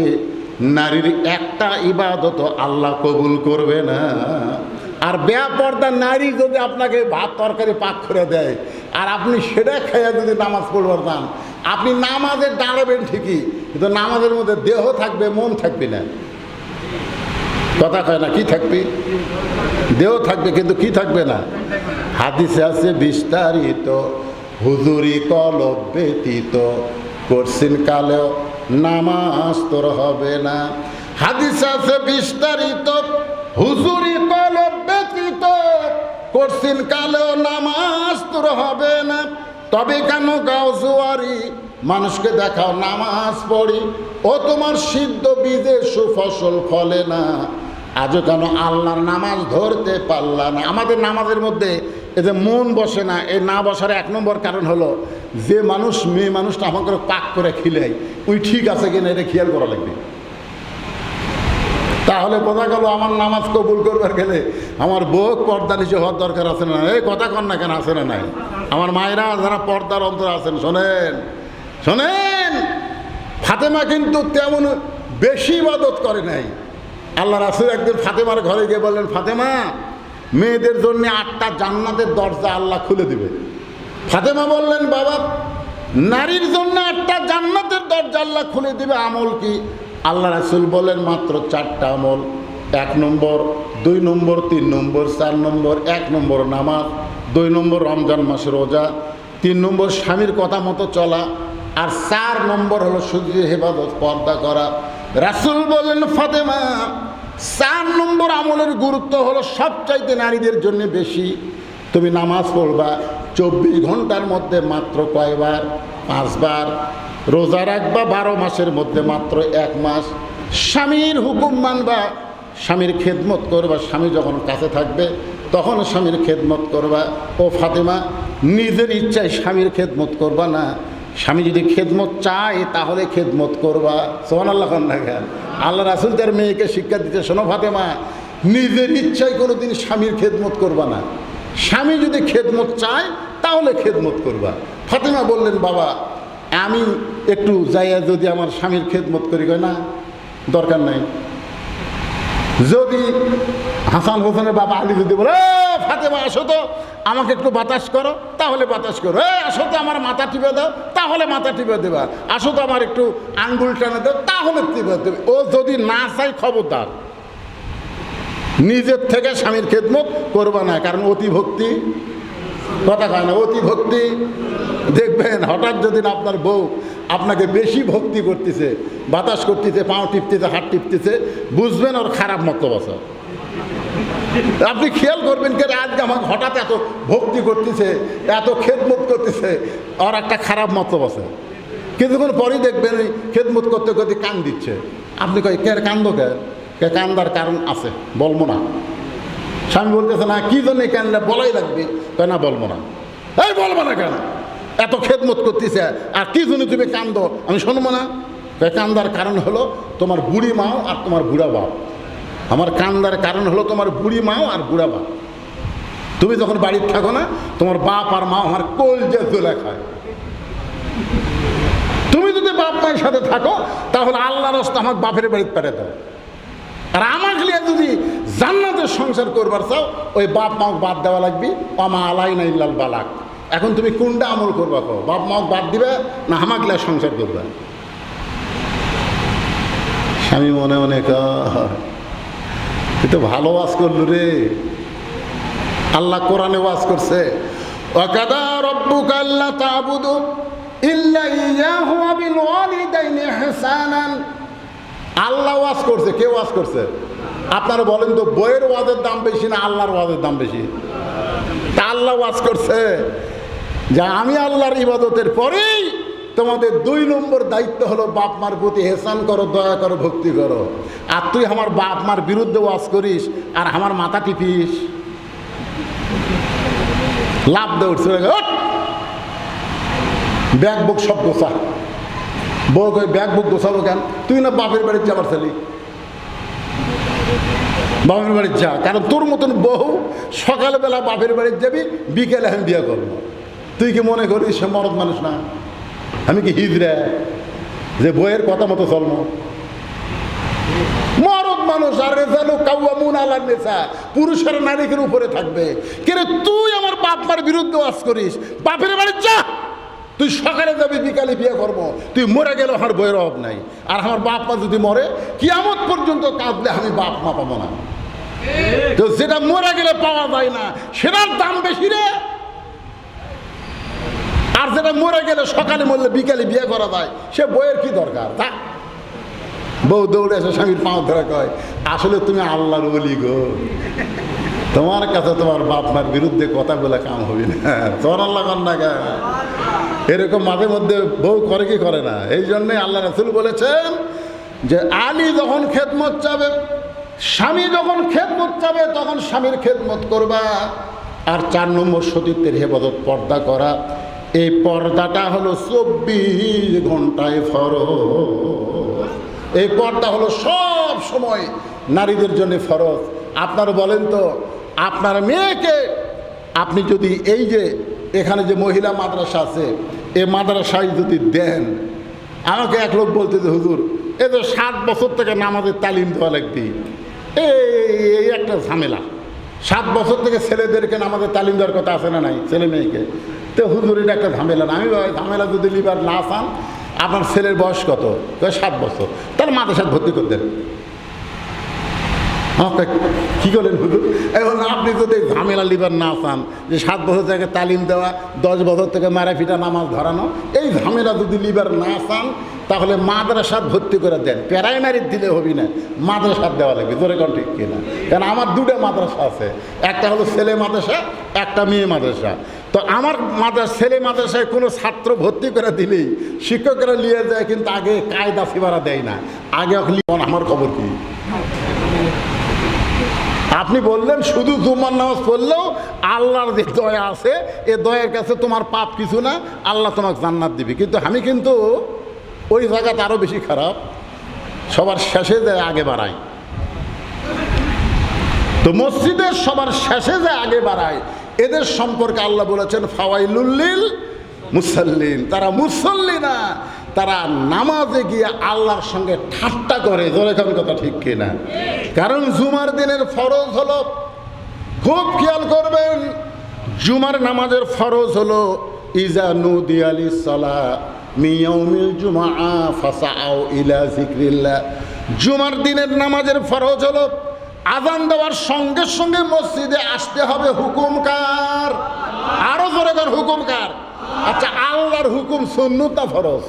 নারীর একটা ইবাদত আল্লাহ কবুল করবে না। আর বেপর্দা নারী যদি আপনাকে ভাত তরকারি পাক করে দেয় আর আপনি সেটা খেয়ে যদি নামাজ পড়বার যান, আপনি নামাজে দাঁড়াবেন ঠিকই, কিন্তু নামাজের মধ্যে দেহ থাকবে, মন থাকবে না। কথা কয় না? কি থাকবে? দেহ থাকবে কিন্তু কি থাকবে না? হাদিসে আছে বিস্তারিত, হুজুরি কলব ব্যতীত করছেন কালেও নামাজ তোর হবে না। হাদিসে আছে বিস্তারিত, হুজুরি কলব ব্যতীত করছেন কালেও নামাজ তোর হবে না। তবে কেন গাও জোয়ারি, মানুষকে দেখাও নামাজ পড়ি, ও তোমার সিদ্ধ বীজে সুফসল ফলে না। আজও কেন আল্লাহর নামাজ ধরতে পারলা না? আমাদের নামাজের মধ্যে এই যে মন বসে না, এই না বসার 1 নম্বর কারণ হলো যে মানুষ, মেয়ে মানুষটা আমাকে পাক করে খিলাই, ওই ঠিক আছে কিনা এটা খেয়াল করা লাগবে। তাহলে বোঝা গেল আমার নামাজ কবুল করবার গেলে আমার বউ পর্দা নিচে হওয়ার দরকার আছে না? এই কথা কন না কেন? আছে না নাই? আমার মায়েরা যারা পর্দার অন্তর আছেন শোনেন, শোনেন। ফাতেমা কিন্তু তেমন বেশি ইবাদত করে নাই। আল্লাহ রাসূল একদিন ফাতেমার ঘরে গিয়ে বললেন, ফাতেমা মেয়েদের জন্য 8টা জান্নাতের দরজা আল্লাহ খুলে দিবে। ফাতেমা বললেন, বাবা নারীর জন্য 8টা জান্নাতের দরজা আল্লাহ খুলে দিবে, আমল কি? আল্লাহ রাসূল বলেন, মাত্র 4টা আমল। 1 নম্বর, 2 নম্বর, 3 নম্বর, 4 নম্বর। 1 নম্বর নামাজ, 2 নম্বর রমজান মাসে রোজা, 3 নম্বর স্বামীর কথা মতো চলা, আর 4 নম্বর হলো শুধু হেফাজত, পর্দা করা। রাসূল বলেন, ফাতেমা 4 নম্বর আমলের গুরুত্ব হলো সবচাইতে নারীদের জন্য বেশি। তুমি নামাজ পড়বা 24 ঘন্টার মধ্যে মাত্র কয়বার? 5 বার। রোজা রাখবা 12 মাসের মধ্যে মাত্র 1 মাস। স্বামীর হুকুম মানবা, স্বামীর খেদমত করবা, স্বামী যখন কাছে থাকবে তখন স্বামীর খেদমত করবা। ও ফাতেমা, নিজের ইচ্ছায় স্বামীর খেদমত করবা না, স্বামী যদি খেদমত চায় তাহলে খেদমত করবা। সুবহানাল্লাহ। আল্লাহ রাসূল তার মেয়েকে শিক্ষা দিতে, শোনো ফাতেমা, নিজের ইচ্ছায় কোনোদিন স্বামীর খেদমত করবা না, স্বামী যদি খেদমত চায় তাহলে খেদমত করবা। ফাতেমা বললেন, বাবা আমি একটু যাইয়া যদি আমার স্বামীর খেদমত করি, না দরকার নাই। যদি হাসান হোসেনের বাবা আলী যদি বলে, ফাতেমা আসো তো আমাকে একটু বাতাস করো, তাহলে বাতাস করো। আসো তো আমার মাথা টিপে দাও, তাহলে মাথা টিপে দেবা। আসো তো আমার একটু আঙ্গুল টানে দাও, তাহলে টিপে দেবে। ও যদি না চাই খবরদার, নিজের থেকে স্বামীর খেদমত করবা না, কারণ অতি ভক্তি, কথা কয় না, অতি ভক্তি দেখবেন হঠাৎ যদি আপনার বউ আপনাকে বেশি ভক্তি করতেছে, বাতাস করতেছে, পাও টিপতেছে, হাত টিপতেছে, বুঝবেন ওর খারাপ মতলব আছে। আপনি খেয়াল করবেন কে আজকে আমাকে হঠাৎ এত ভক্তি করতেছে, এত খেদমত করতেছে, আর একটা খারাপ মতলব আছে। কিছুক্ষণ পরেই দেখবেন ওই খেদমত করতে করতে কান দিচ্ছে। আপনি কই কে কান্দো, কে কান্দার কারণ আছে, বলবো না। স্বামী বলতেছে না কি জন্য কানলে বলাই লাগবে, তাই না বলবো না। এই বলবো না কেন, এত খেদমত করতেছে আর কি জন্য তুমি কান্দো, আমি শুনবো না। কান্দার কারণ হলো তোমার বুড়ি মাও আর তোমার বুড়া বাপ। আমার কান্দার কারণ হলো তোমার বুড়ি মাও আর বুড়া বাপ। তুমি যখন বাড়িতে থাকো না, তোমার বাপ আর মা আমার কলজে জ্বলে খায়। তুমি যদি বাপ মায়ের সাথে থাকো তাহলে আল্লাহর রাস্তা আমাকে বাপের বাড়িতে পাঠিয়ে দেয়। আর আমাকে নিয়ে যদি জান্নাতের সংসার করবার চাও, ওই বাপ মাও বাদ দেওয়া লাগবে। আমা আলাই না ইল্লাল বালাক। এখন তুমি কোনটা আমল করবা, কো বাপ মাও বাদ দিবে না আমাকে নিয়ে সংসার করবে? স্বামী মনে মনে তুই তো ভালো ওয়াজ করলু রে। আল্লাহ কোরআনে ওয়াজ করছে, ওয়াকাদা রাব্বুকা আল্লা তা'বুদু ইল্লা ইয়্যাহু ওয়া বিল ওয়ালিদাইনি ইহসানান। আল্লাহ ওয়াজ করছে, কে ওয়াজ করছে? আপনারা বলেন তো, বইয়ের ওয়াজের দাম বেশি না আল্লাহর ওয়াজের দাম বেশি? তা আল্লাহ ওয়াজ করছে যে আমি আল্লাহর ইবাদতের পরেই তোমাদের 2 নম্বর দায়িত্ব হলো বাপ মার প্রতি এহসান করো, দয়া করো, ভক্তি করো। আর তুই আমার বাপ মার বিরুদ্ধে ওয়াজ করিস আর আমার মাথা টিপিস, লাভ দে উঠছে, ব্যাগ বুক সব গোছা। বউ কই ব্যাগ বুক গোছাবো কেন? তুই না বাপের বাড়ির যাবার ছেলি, বাপের বাড়ির যা। কারণ তোর মতন বউ সকালবেলা বাপের বাড়ির যাবি, বিকেলে আমি বিয়ে করবো। তুই কি মনে করিস সে মরদ মানুষ না? আমি কি হিজড়া যে বইয়ের কথা মতো চলবো? মরদ মানুষ। আর রেজালু কাওয়ামুন আলান নিসা, পুরুষের নারীদের উপরে থাকবে। কিন্তু তুই আমার বাপ মার বিরুদ্ধে ওয়াজ করিস, বাপের বাড়ির যা। তুই সকালে যাবি, বিকালে বিয়ে করবো। তুই মরে গেলে আমার বইয়ের অভাব নাই। আর আমার বাপ মা যদি মরে, কিয়ামত পর্যন্ত কাঁদলে আমি বাপ মা পাবো না। তো যেটা মরে গেলে পাওয়া যায় না সেটার দাম বেশি রে। আর যেটা মরে গেলে সকালে মরলে বিকালে বিয়ে করা যায়, সে বইয়ের কি দরকার? তা বউ দৌড়ে এসে স্বামীর পাও ধরে কয়, আসলে তুমি আল্লাহর ওলি গো, তোমার কাছে তোমার বাপ মার বিরুদ্ধে কথা বলে কাম হবে না। তোর আল্লাহ কর না গা। এরকম মাঝে মধ্যে বউ করে কি করে না? এই জন্যে আল্লাহ রাসূল বলেছেন যে আলী যখন খেদমত চাবে, স্বামী যখন খেদমত চাবে, তখন স্বামীর খেদমত করবা। আর 4 নম্বর সতীত্বের হেফাজত, পর্দা করা। এই পর্দাটা হলো 24 ঘন্টায় ফরজ। এই পর্দা হলো সব সময় নারীদের জন্য ফরজ। আপনারা বলেন তো, আপনার মেয়েকে আপনি যদি এই যে এখানে যে মহিলা মাদ্রাসা আছে, এই মাদ্রাসায় যদি দেন, আমাকে এক লোক বলতে যে হুজুর এ তো 7 বছর থেকে নামাজের তালিম দেওয়া লাগবে, এই একটা ঝামেলা। 7 বছর থেকে ছেলেদেরকে নামাজের তালিম দেওয়ার কথা আছে না নাই, ছেলে মেয়েকে? তো হুজুর এটা একটা ঝামেলা না। আমি ঝামেলা যদি লিবার না চান, আপনার ছেলের বয়স কত? 7 বছর, তাহলে মাদ্রাসায় ভর্তি করে দেন। কি করলেন হুজুর? এখন আপনি যদি ঝামেলা লিবার না চান, যে 7 বছর থেকে তালিম দেওয়া, 10 বছর থেকে মারাফিটা নামাজ ধরানো, এই ঝামেলা যদি লিবার না চান, তাহলে মাদ্রাসাত ভর্তি করে দেন। প্রাইমারির দিলে হবি না, মাদ্রাসাত দেওয়া লাগবে। জোরে কোন ঠিক কিনা? কারণ আমার 2টা মাদ্রাসা আছে, একটা হলো ছেলে মাদ্রাসা, একটা মেয়ে মাদ্রাসা। তো আমার ছেলে মাদ্রাসায় কোনো ছাত্র ভর্তি করে দিলেই শিক্ষকরা নিয়ে যায়, কিন্তু আগে কায়দা ফিবারা দেয় না। আগে আমার খবর কি? আপনি বললেন শুধু জুমার নামাজ পড়লেও আল্লাহর যে দয়া আছে, এ দয়ার কাছে তোমার পাপ কিছু না, আল্লাহ তোমাকে জান্নাত দিবে। কিন্তু আমি কিন্তু ওই জায়গাতে আরও বেশি খারাপ, সবার শেষে যায় আগে বাড়াই। তো মসজিদের সবার শেষে যায় আগে বাড়ায়, এদের সম্পর্কে আল্লাহ বলেছেন ফাওয়াইলুল লিল মুসাল্লিন। তারা মুসল্লি না, তারা নামাজে গিয়ে আল্লাহর সঙ্গে ঠাট্টা করে। জোরে কোন কথা ঠিক কিনা? কারণ জুমার দিনের ফরজ হলো, খুব খেয়াল করবেন, জুমার নামাজের ফরজ হলো ইজা নুদিয়া লিস-সালাহ মিন ইয়াউমিল জুমআ ফাসাউ ইলা যিকরিল্লাহ। জুমার দিনের নামাজের ফরজ হলো আযান দেওয়ার সঙ্গে সঙ্গে মসজিদে আসতে হবে। হুকুম কার? আরো জোরে কর, হুকুম কার? আচ্ছা, আল্লাহর হুকুম সুন্নত না ফরজ?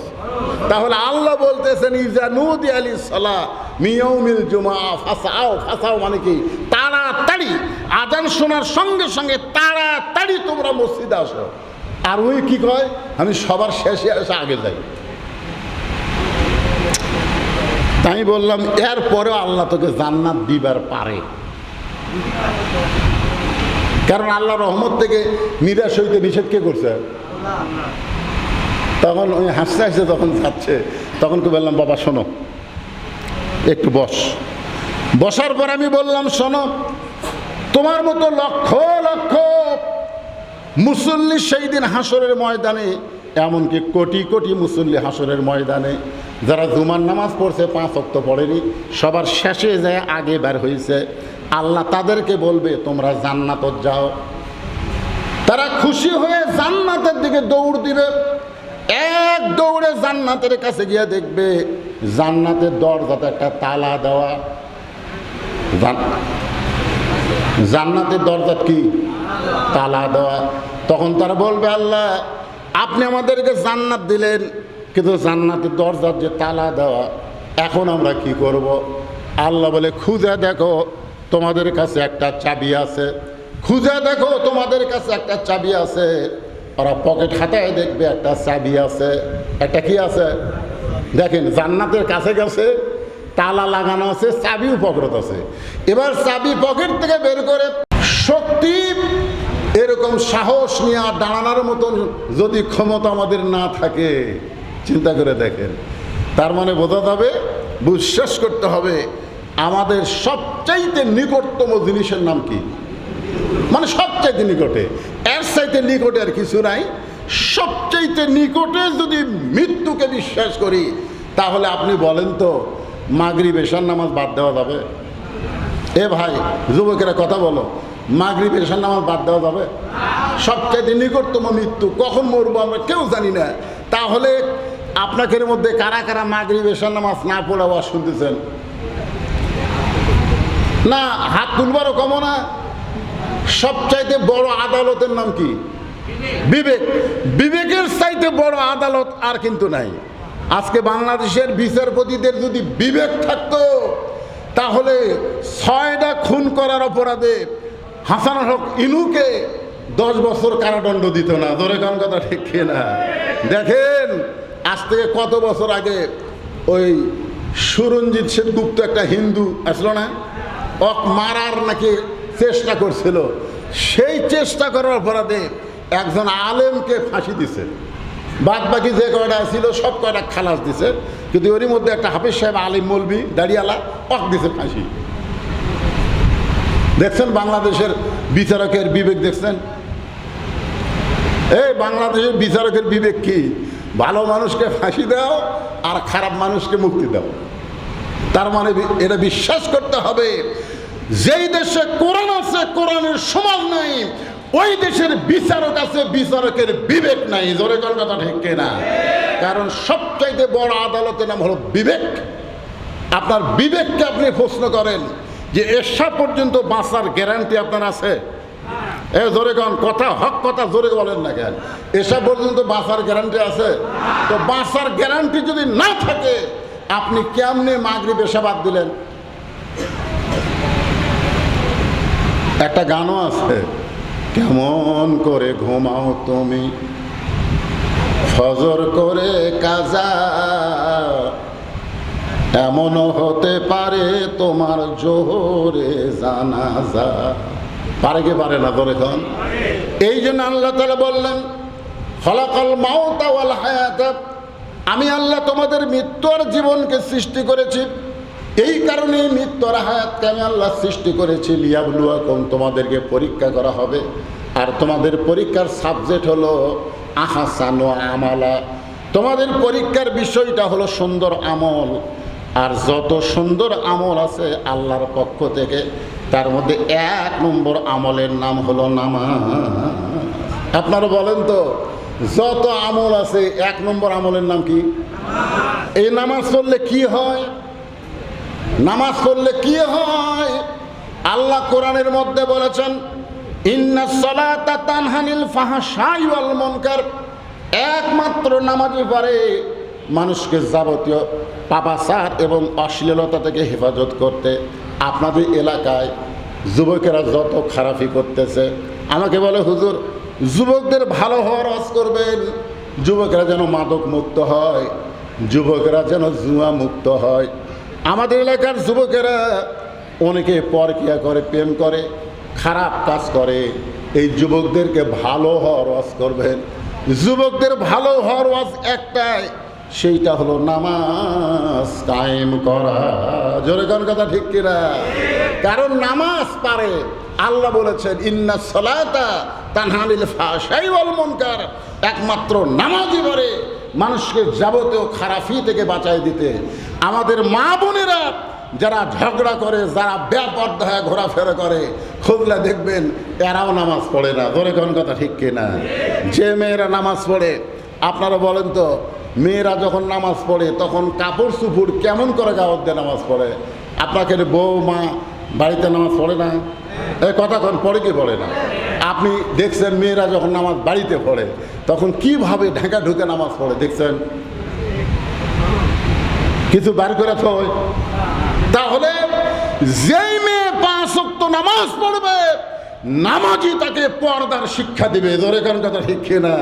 তাহলে আল্লাহ বলতেছেন ইজা নুদি আলিস সালাহ মিয়াউমিল জুমআ ফাসাও। ফাসাও মানে কি? তাড়াতাড়ি। আজান শোনার সঙ্গে সঙ্গে তাড়াতাড়ি তোমরা মসজিদে আসো। আর ওই কি কয়, আমি সবার শেষে এসে আগে যাই। তাই বললাম এরপরেও আল্লাহ তোকে জান্নাত দিবার পারে, কারণ আল্লাহ রহমত থেকে নিরাশ হইতে নিষেধ কে করছে? তখন ওই হাসতে হাসতে তখন যাচ্ছে, তখন কি বললাম, বাবা শোনো একটু বস। বসার পর আমি বললাম, শোনো, তোমার মতো লক্ষ লক্ষ মুসল্লি সেই দিন হাসরের ময়দানে, এমনকি কোটি কোটি মুসল্লি হাসরের ময়দানে, যারা জুমার নামাজ পড়ছে 5 ওয়াক্ত পড়েনি, সবার শেষে যায় আগে বের হয়েছে, আল্লাহ তাদেরকে বলবে তোমরা জান্নাতে যাও। তারা খুশি হয়ে জান্নাতের দিকে দৌড় দিবে। এক দৌড়ে জান্নাতের কাছে গিয়ে দেখবে জান্নাতের দরজাতে একটা তালা দেওয়া। জান্নাতের দরজা কি? তালা দেওয়া। তখন তারা বলবে, আল্লাহ আপনি আমাদেরকে জান্নাত দিলেন, কিন্তু জান্নাতের দরজার যে তালা দেওয়া, এখন আমরা কি করব? আল্লাহ বলে, খুঁজে দেখো তোমাদের কাছে একটা চাবি আছে। খুঁজে দেখো তোমাদের কাছে একটা চাবি আছে। ওরা পকেট হাতায় দেখবে একটা চাবি আছে। একটা কি আছে? দেখেন, জান্নাতের কাছে গেছে, তালা লাগানো আছে, চাবিও পকেট আছে। এবার চাবি পকেট থেকে বের করে শক্তি, এরকম সাহস নিয়ে আর দাঁড়ানোর মতন যদি ক্ষমতা আমাদের না থাকে, চিন্তা করে দেখেন। তার মানে বোঝা যাবে, বিশ্বাস করতে হবে আমাদের সবচাইতে নিকটতম জিনিসের নাম কি? মানে সবচাইতে নিকটে, এর চাইতে নিকটে আর কিছু নাই। সবচাইতে নিকটে যদি মৃত্যুকে বিশ্বাস করি, তাহলে আপনি বলেন তো মাগরিব এশার নামাজ বাদ দেওয়া যাবে? এ ভাই যুবকেরা কথা বলো, মাগরিব এশার নামাজ বাদ দেওয়া যাবে? সবচাইতে নিকটতম মৃত্যু, কখন মরবো আমরা কেউ জানি না। তাহলে আপনাদের মধ্যে কারা কারা মাগরিব এশার নামাজ না পড়ে আওয়াজ শুনতেছেন? না, হাত তুলবারও কম না। সবচাইতে বড় আদালতের নাম কি? বিবেক। বিবেকের চাইতে বড় আদালত আর কিন্তু নাই। আজকে বাংলাদেশের বিচারপতিদের যদি বিবেক থাকতো, তাহলে 6টা খুন করার অপরাধে হাসানুল হক ইনুকে 10 বছর কারাদণ্ড দিত না। ধরে কোন কথা ঠিক না? দেখেন, আজ থেকে কত বছর আগে ওই সুরঞ্জিত সেনগুপ্ত একটা হিন্দু আসলো না, ওক মারার নাকি চেষ্টা করছিল। সেই চেষ্টা করার অপরাধে একজন আলেমকে ফাঁসি দিছে। বাদ বাকি যে কয়টা ছিল সব কয়টা খালাস দিছে, কিন্তু ওরই মধ্যে একটা হাফিজ সাহেব আলিম মৌলবি দাড়িয়ালা ওক দিছে ফাঁসি। দেখছেন বাংলাদেশের বিচারকের বিবেক? দেখছেন এই বাংলাদেশের বিচারকের বিবেক কি? ভালো মানুষকে ফাঁসি দাও আর খারাপ মানুষকে মুক্তি দাও। তার মানে এটা বিশ্বাস করতে হবে, যেই দেশে কোরআন আছে, কোরআনের সমাজ নাই, ওই দেশের বিচারক আছে, বিচারকের বিবেক নাই। জোরে কোন কথা ঠিক না? কারণ সবচাইতে বড় আদালতের নাম হলো বিবেক। আপনার বিবেককে আপনি প্রশ্ন করেন যে এসা পর্যন্ত বাঁচার গ্যারান্টি আপনার আছে? এ জোরে কোন কথা, হক কথা জোরে বলেন না কেন? এসা পর্যন্ত বাঁচার গ্যারান্টি আছে? তো বাঁচার গ্যারান্টি যদি না থাকে, আপনি কেমনে মাগরিব এশা বাদ দিলেন? একটা গানও আছে, কেমন করে ঘুমাও তুমি ফজর করে কাজা, এমনও হতে পারে তোমার জোহরে জানাজা। পারে কি পারে না? ধরে খান। এই জন্য আল্লাহ তাআলা বললেন, খলাকাল মাউতা ওয়াল হায়াতা, আমি আল্লাহ তোমাদের মৃত্যু আর জীবনকে সৃষ্টি করেছি। এই কারণে মৃত্যু আর হায়াতকে আমি আল্লাহ সৃষ্টি করেছি, লিয়াবলুয়াকুম, তোমাদেরকে পরীক্ষা করা হবে। আর তোমাদের পরীক্ষার সাবজেক্ট হলো আহসানু আমালা। তোমাদের পরীক্ষার বিষয়টা হলো সুন্দর আমল। আর যত সুন্দর আমল আছে আল্লাহর পক্ষ থেকে, তার মধ্যে 1 নম্বর আমলের নাম হলো নামাজ। আপনারা বলেন তো, যত আমল আছে 1 নম্বর আমলের নাম কি? এই নামাজ পড়লে কি হয়? নামাজ পড়লে কি হয়? আল্লাহ কোরআনের মধ্যে বলেছেন, ইন্নাস সালাতা তানহানিল ফাহশাই ওয়াল মুনকার, একমাত্র নামাজই পারে মানুষকে যাবতীয় পাপাচার এবং অশ্লীলতা থেকে হেফাজত করতে। আপনাদের এলাকায় যুবকেরা যত খারাপি করতেছে, আমাকে বলে হুজুর যুবকদের ভালো হওয়ার ওয়াজ করবেন, যুবকেরা যেন মাদক মুক্ত হয়, যুবকেরা যেন জুয়া মুক্ত হয়। আমাদের এলাকার যুবকেরা অনেকে পরকিয়া করে, প্রেম করে, খারাপ কাজ করে। এই যুবকদেরকে ভালো হওয়ার ওয়াজ করবেন। যুবকদের ভালো হওয়ার ওয়াজ একটাই, সেইটা হলো নামাজ কায়েম করা। জোরে কোন কথা ঠিক কিনা? কারণ নামাজ পারে। আল্লাহ বলেছেন ইন্নাস সালাতা তানহানিল ফাহশাই ওয়াল মুনকার, একমাত্র নামাজই পারে মানুষকে যাবতীয় খারাপি থেকে বাঁচাই দিতে। আমাদের মা বোনেরা যারা ঝগড়া করে, যারা বেপরদা হয়ে ঘোরাফেরা করে, খুঁজলে দেখবেন এরাও নামাজ পড়ে না। জোরে কোন কথা ঠিক কিনা? যে মেয়েরা নামাজ পড়ে, আপনারা বলেন তো, মেয়েরা যখন নামাজ পড়ে তখন কাপড় চুপুর কেমন করে গাওয়ার দিয়ে নামাজ পড়ে? আপনাকে বউ মা বাড়িতে নামাজ পড়ে না? এই কথা কোন পড়ে কি পড়ে না? আপনি দেখছেন মেয়েরা যখন নামাজ বাড়িতে পড়ে তখন কিভাবে ঢাকা ঢুকে নামাজ পড়ে দেখছেন? কিছু বার করে থয়। তাহলে যেই মেয়ে 5 ওয়াক্ত নামাজ পড়বে, নামাজই তাকে পর্দার শিক্ষা দিবে। ধরে কোন কথা ঠিক কিনা?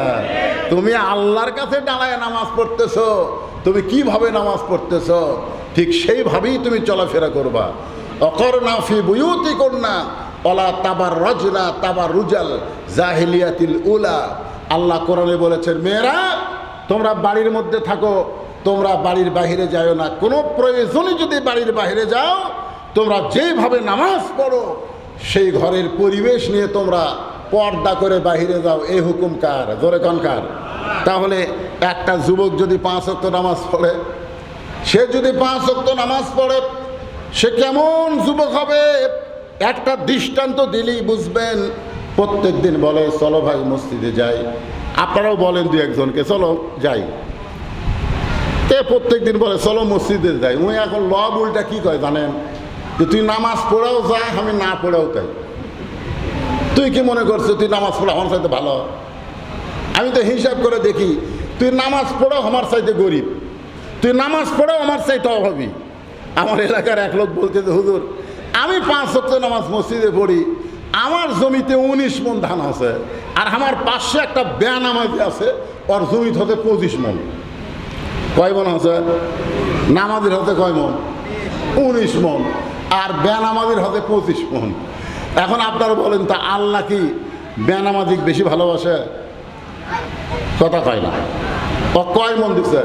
তুমি আল্লাহর কাছে দাঁড়ায় নামাজ পড়তেছো, তুমি কিভাবে নামাজ পড়তেছো ঠিক সেইভাবেই তুমি চলাফেরা করবা। অকরনা ফি বুয়ুতিকুন্না ওয়ালা তাবাররাজনা তাবাররুজাল জাহিলিয়াতিল উলা। আল্লাহ কোরআনে বলেছেন, মেয়েরা তোমরা বাড়ির মধ্যে থাকো, তোমরা বাড়ির বাইরে যাও না। কোনো প্রয়োজনে যদি বাড়ির বাইরে যাও, তোমরা যেভাবে নামাজ পড়ো সেই ঘরের পরিবেশ নিয়ে তোমরা পর্দা করে বাইরে যাও। এই হুকুম কার? জোরে কোন কার? তাহলে একটা যুবক যদি 5 ওয়াক্ত নামাজ পড়ে, সে যদি 5 ওয়াক্ত নামাজ পড়ে, সে কেমন যুবক হবে একটা দৃষ্টান্ত দিলেই বুঝবেন। প্রত্যেক দিন বলে চলো ভাই মসজিদে যাই, আপনারাও বলেন দু একজনকে চলো যাই, তে প্রত্যেক দিন বলে চলো মসজিদে যাই। উনি এখন লব উল্টা কি কয় জানেন? যে তুই নামাজ পড়াও যা, আমি না পড়াও তাই। তুই কি মনে করছো তুই নামাজ পড়া আমার চাইতে ভালো? আমি তো হিসাব করে দেখি, তুই নামাজ পড়াও আমার চাইতে গরিব, তুই নামাজ পড়াও আমার চাইতে অভাবী। আমার এলাকার এক লোক বলতে যে হুজুর আমি 5 ওয়াক্ত নামাজ মসজিদে পড়ি, আমার জমিতে 19 মণ ধান আছে, আর আমার পাশে একটা বেনামাজি আছে, ওর জমিতে হতে 25 মণ। কয় মণ আছে? নামাজির হতে কয় মণ? 19 মণ, আর বেনামাজির হতে 25 মণ। এখন আপনারা বলেন তা আল্লাহ কি বেনামাজিক বেশি ভালোবাসে? কথা কয় না। ও কয় মণ দিচ্ছে?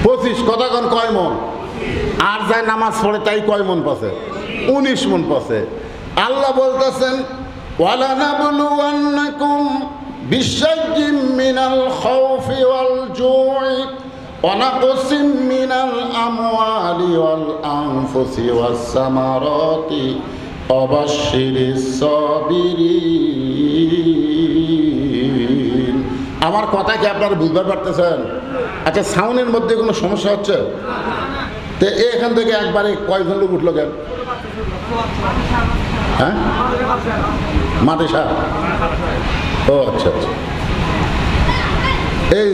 25। কথা কন কয় মণ? আর যাই নামাজ পড়ে তাই কয় মণ পাচ্ছে? 19 মণ পাচ্ছে। আল্লাহ বলতেছেন ওয়ালানাবলুওয়ান্নাকুম বিশাইয়্যিম মিনাল খাউফি ওয়াল জু'i ওয়া নাকসিম মিনাল আমওয়ালি ওয়াল আনফুসি ওয়াস সামারাতি ওয়া বাশশিরিস সাবিরিন। আমার কথা কি আপনারা বুঝতে পারতেছেন? আচ্ছা, সাউন্ডের মধ্যে কোনো সমস্যা হচ্ছে? তো এখান থেকে একবারে কয়জন লোক উঠলো কেন? হ্যাঁ, মাদেশা। ও আচ্ছা আচ্ছা। এই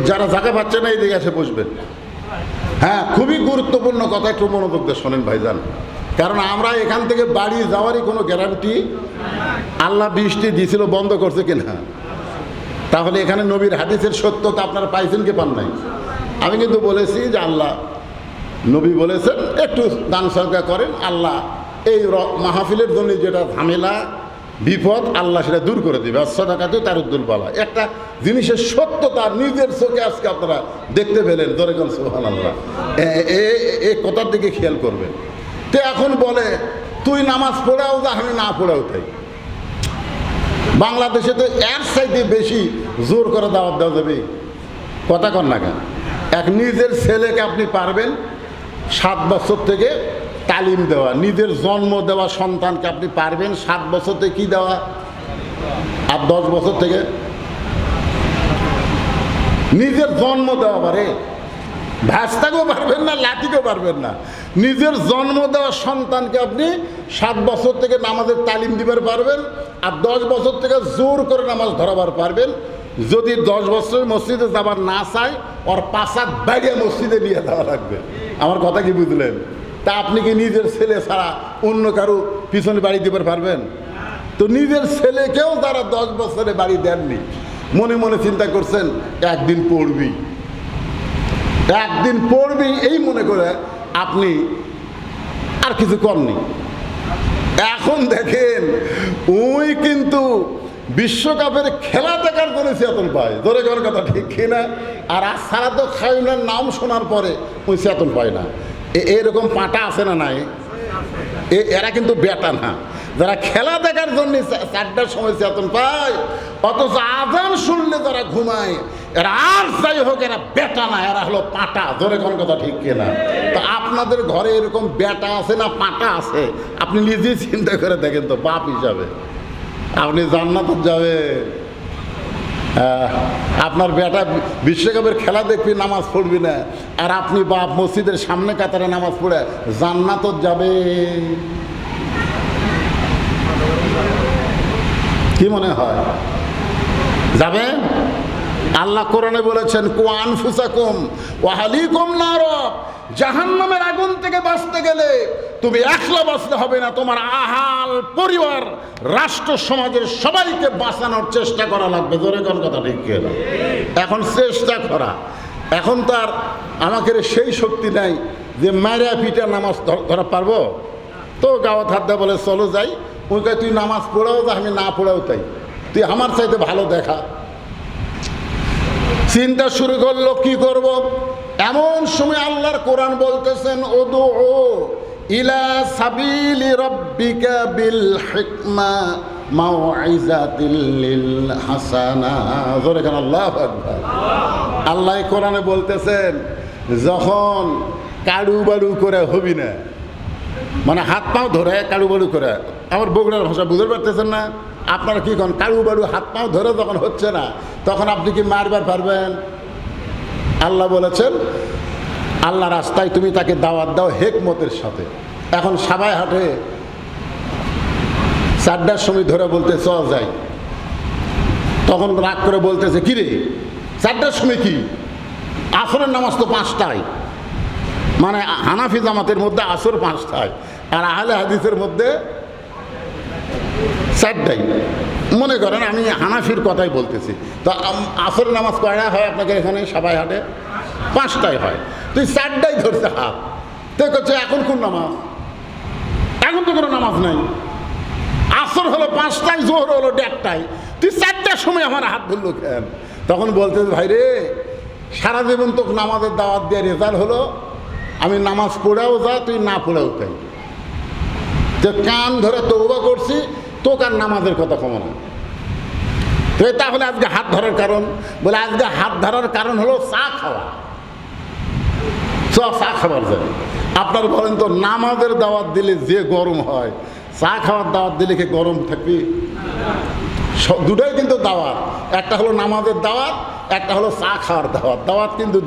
যারা জায়গা পাচ্ছে না এই দিকে এসে বসবেন। হ্যাঁ, খুবই গুরুত্বপূর্ণ কথা, একটু মনোযোগ দিয়ে শোনেন ভাইজান। কারণ আমরা এখান থেকে বাড়ি যাওয়ারই কোনো গ্যারান্টি আল্লাহ বৃষ্টি দিয়েছিল, বন্ধ করছে কিনা। তাহলে এখানে নবীর হাদিসের সত্যতা আপনারা পাইছেন কি পান নাই? আমি কিন্তু বলেছি যে আল্লাহ নবী বলেছেন একটু দান সদকা করেন, আল্লাহ এই মাহফিলের জন্য যেটা ঝামেলা বিপদ আল্লাহ সেটা দূর করে দেবে। সদাকাতেও তার উদ্দুল বলা একটা জিনিসের সত্যতা নিজের চোখে আজকে আপনারা দেখতে পেলেন। দরেগন সুবহানাল্লাহ, এই কথার দিকে খেয়াল করবেন। তো এখন বলে তুই নামাজ পড়াও যা, আমি না পড়াও তাই। বাংলাদেশে তো এর চাইতে বেশি জোর করে দাওয়াত দেওয়া যাবে? কথা কন না কেন? এক নিজের ছেলেকে আপনি পারবেন 7 বছর থেকে তালিম দেওয়া, নিজের জন্ম দেওয়া সন্তানকে আপনি পারবেন 7 বছর থেকে কি দেওয়া, আর 10 বছর থেকে নিজের জন্ম দেওয়া পারে? ভ্যাসটাকেও পারবেন না, লাঠিকেও পারবেন না। নিজের জন্ম দেওয়া সন্তানকে আপনি 7 বছর থেকে নামাজের তালিম দিবার পারবেন, আর 10 বছর থেকে জোর করে নামাজ ধরাবার পারবেন। যদি 10 বছর মসজিদে যাবার না চায়, ওর 5 হাত বাইরে মসজিদে নিয়ে যাওয়া লাগবে। আমার কথা কি বুঝলেন? তা আপনি কি নিজের ছেলে ছাড়া অন্য কারো পিছনে বাড়ি দিবার পারবেন? তো নিজের ছেলেকেও যারা 10 বছরে বাড়ি দেননি, মনে মনে চিন্তা করছেন একদিন পড়বি, একদিন পড়বি, এই মনে করে আপনি আর কিছু করনি। এখন দেখেন ওই কিন্তু বিশ্বকাপের খেলা দেখার জন্য চেতন পায়, ধরে যাওয়ার কথা ঠিক কিনা? আর সারা তো খাইনার নাম শোনার পরে ওই চেতন পায় না। এরকম পাটা আছে না নাই? এরা কিন্তু বেটা না, যারা খেলা দেখার জন্য 4টার সময় চেতন পায়, অথচ আজান শুনলে যারা ঘুমায়, এরা আর যাই হোক এরা বেটা না, এরা হলো পাটা। ধরে কোন কথা ঠিক কিনা? তো আপনাদের ঘরে এরকম বেটা আছে না পাটা আছে? আপনি নিজেই চিন্তা করে দেখেন তো, বাপ হিসাবে আপনি জান্নাতে যাবে। আপনার বেটা বিশ্বকাপের খেলা দেখবি, নামাজ পড়বি না, আর আপনি বাপ মসজিদের সামনে কাতারে নামাজ পড়ে জান্নাতে যাবে। কি মনে হয় যাবে? আল্লাহ কোরআনে বলেছেন, কু আনফুসাকুম ওয়া আহলিকুম নার, জাহান্নামের আগুন থেকে বাঁচতে গেলে তুমি একলা বাঁচতে হবে না, তোমার আহাল পরিবার রাষ্ট্র সমাজের সবাইকে বাঁচানোর চেষ্টা করা লাগবে। জোরে কোন কথা ঠিক কিনা? এখন চেষ্টা করা, এখন তার আমাকে সেই শক্তি নাই যে মারিয়া পিটা নামাজ ধরা পারবো। তো গাওয়াত হাত দেয় বলে চলো যাই, ওই কাজ তুই নামাজ পড়াও যা, আমি না পড়াও তাই, তুই আমার চাইতে ভালো দেখা। চিন্তা শুরু করলো কি করব। এমন সময় আল্লাহর কোরআন বলতেছেন, উদউ ইলা সাবিলি রাব্বিকা বিল হিকমা মাউইজাতিল লিল হাসানা। জোরে কেন আল্লাহু আকবার। আল্লাহ কোরআনে বলতেছেন, যখন কাড়ু বাড়ু করে হবি না, মানে হাত পাও ধরে কাড়ু বাড়ু করে, আমার বগুড়ার ভাষা বুঝতে পারতেছেন না? আপনারা কি করেন? কাড়ু বাড়ু হাত পাও ধরে যখন হচ্ছে না, তখন আপনি কি মারবার পারবেন? আল্লাহ বলেছেন, আল্লাহ রাস্তায় তুমি তাকে দাওয়াত দাও হেকমতের সাথে। এখন সবাই হাটে 4টার সময় ধরে বলতে চল যাই, তখন রাগ করে বলতেছে, কি রে 4টার সময় কি? আসরের নামাজ তো 5টায়, মানে হানাফি জামাতের মধ্যে আসর 5টায়, আর আহলে হাদিসের মধ্যে 4টায়। মনে করেন আমি হানাফির কথাই বলতেছি, তো আসরের নামাজ কয়টা হয় আপনাকে এখানে সবাই হাটে? 5টায় হয়। তুই 4টায় ধরছে হাত, তো করছে এখন কোন নামাজ? এখন তো কোনো নামাজ নাই। আসর হলো 5টায়, জোহর হলো 1টায়, তুই 4টার সময় আমার হাত ধরলো কেন? তখন বলতেছে, ভাই রে, সারা জীবন তোকে নামাজের দাওয়াত দিয়ে রেজাল্ট হলো আমি নামাজ পড়াও যা, তুই না পড়াও তাই, তো কান ধরে তওবা করছি, তোকে আর নামাজের কথা কমো না। তো তাহলে আজকে হাত ধরার কারণ? বলে আজকে হাত ধরার কারণ হলো চা খাওয়া। চা খাবার যায়। আপনার বলেন তো, নামাজের দাওয়াত দিলে যে গরম হয়, চা খাওয়ার দাওয়াত দিলে কি গরম থাকবি? দুটোই কিন্তু দাওয়াত, একটা হলো নামাজের দাওয়াত, একটা হলো চা খাওয়ার দাওয়াত। দাওয়াত কিন্তু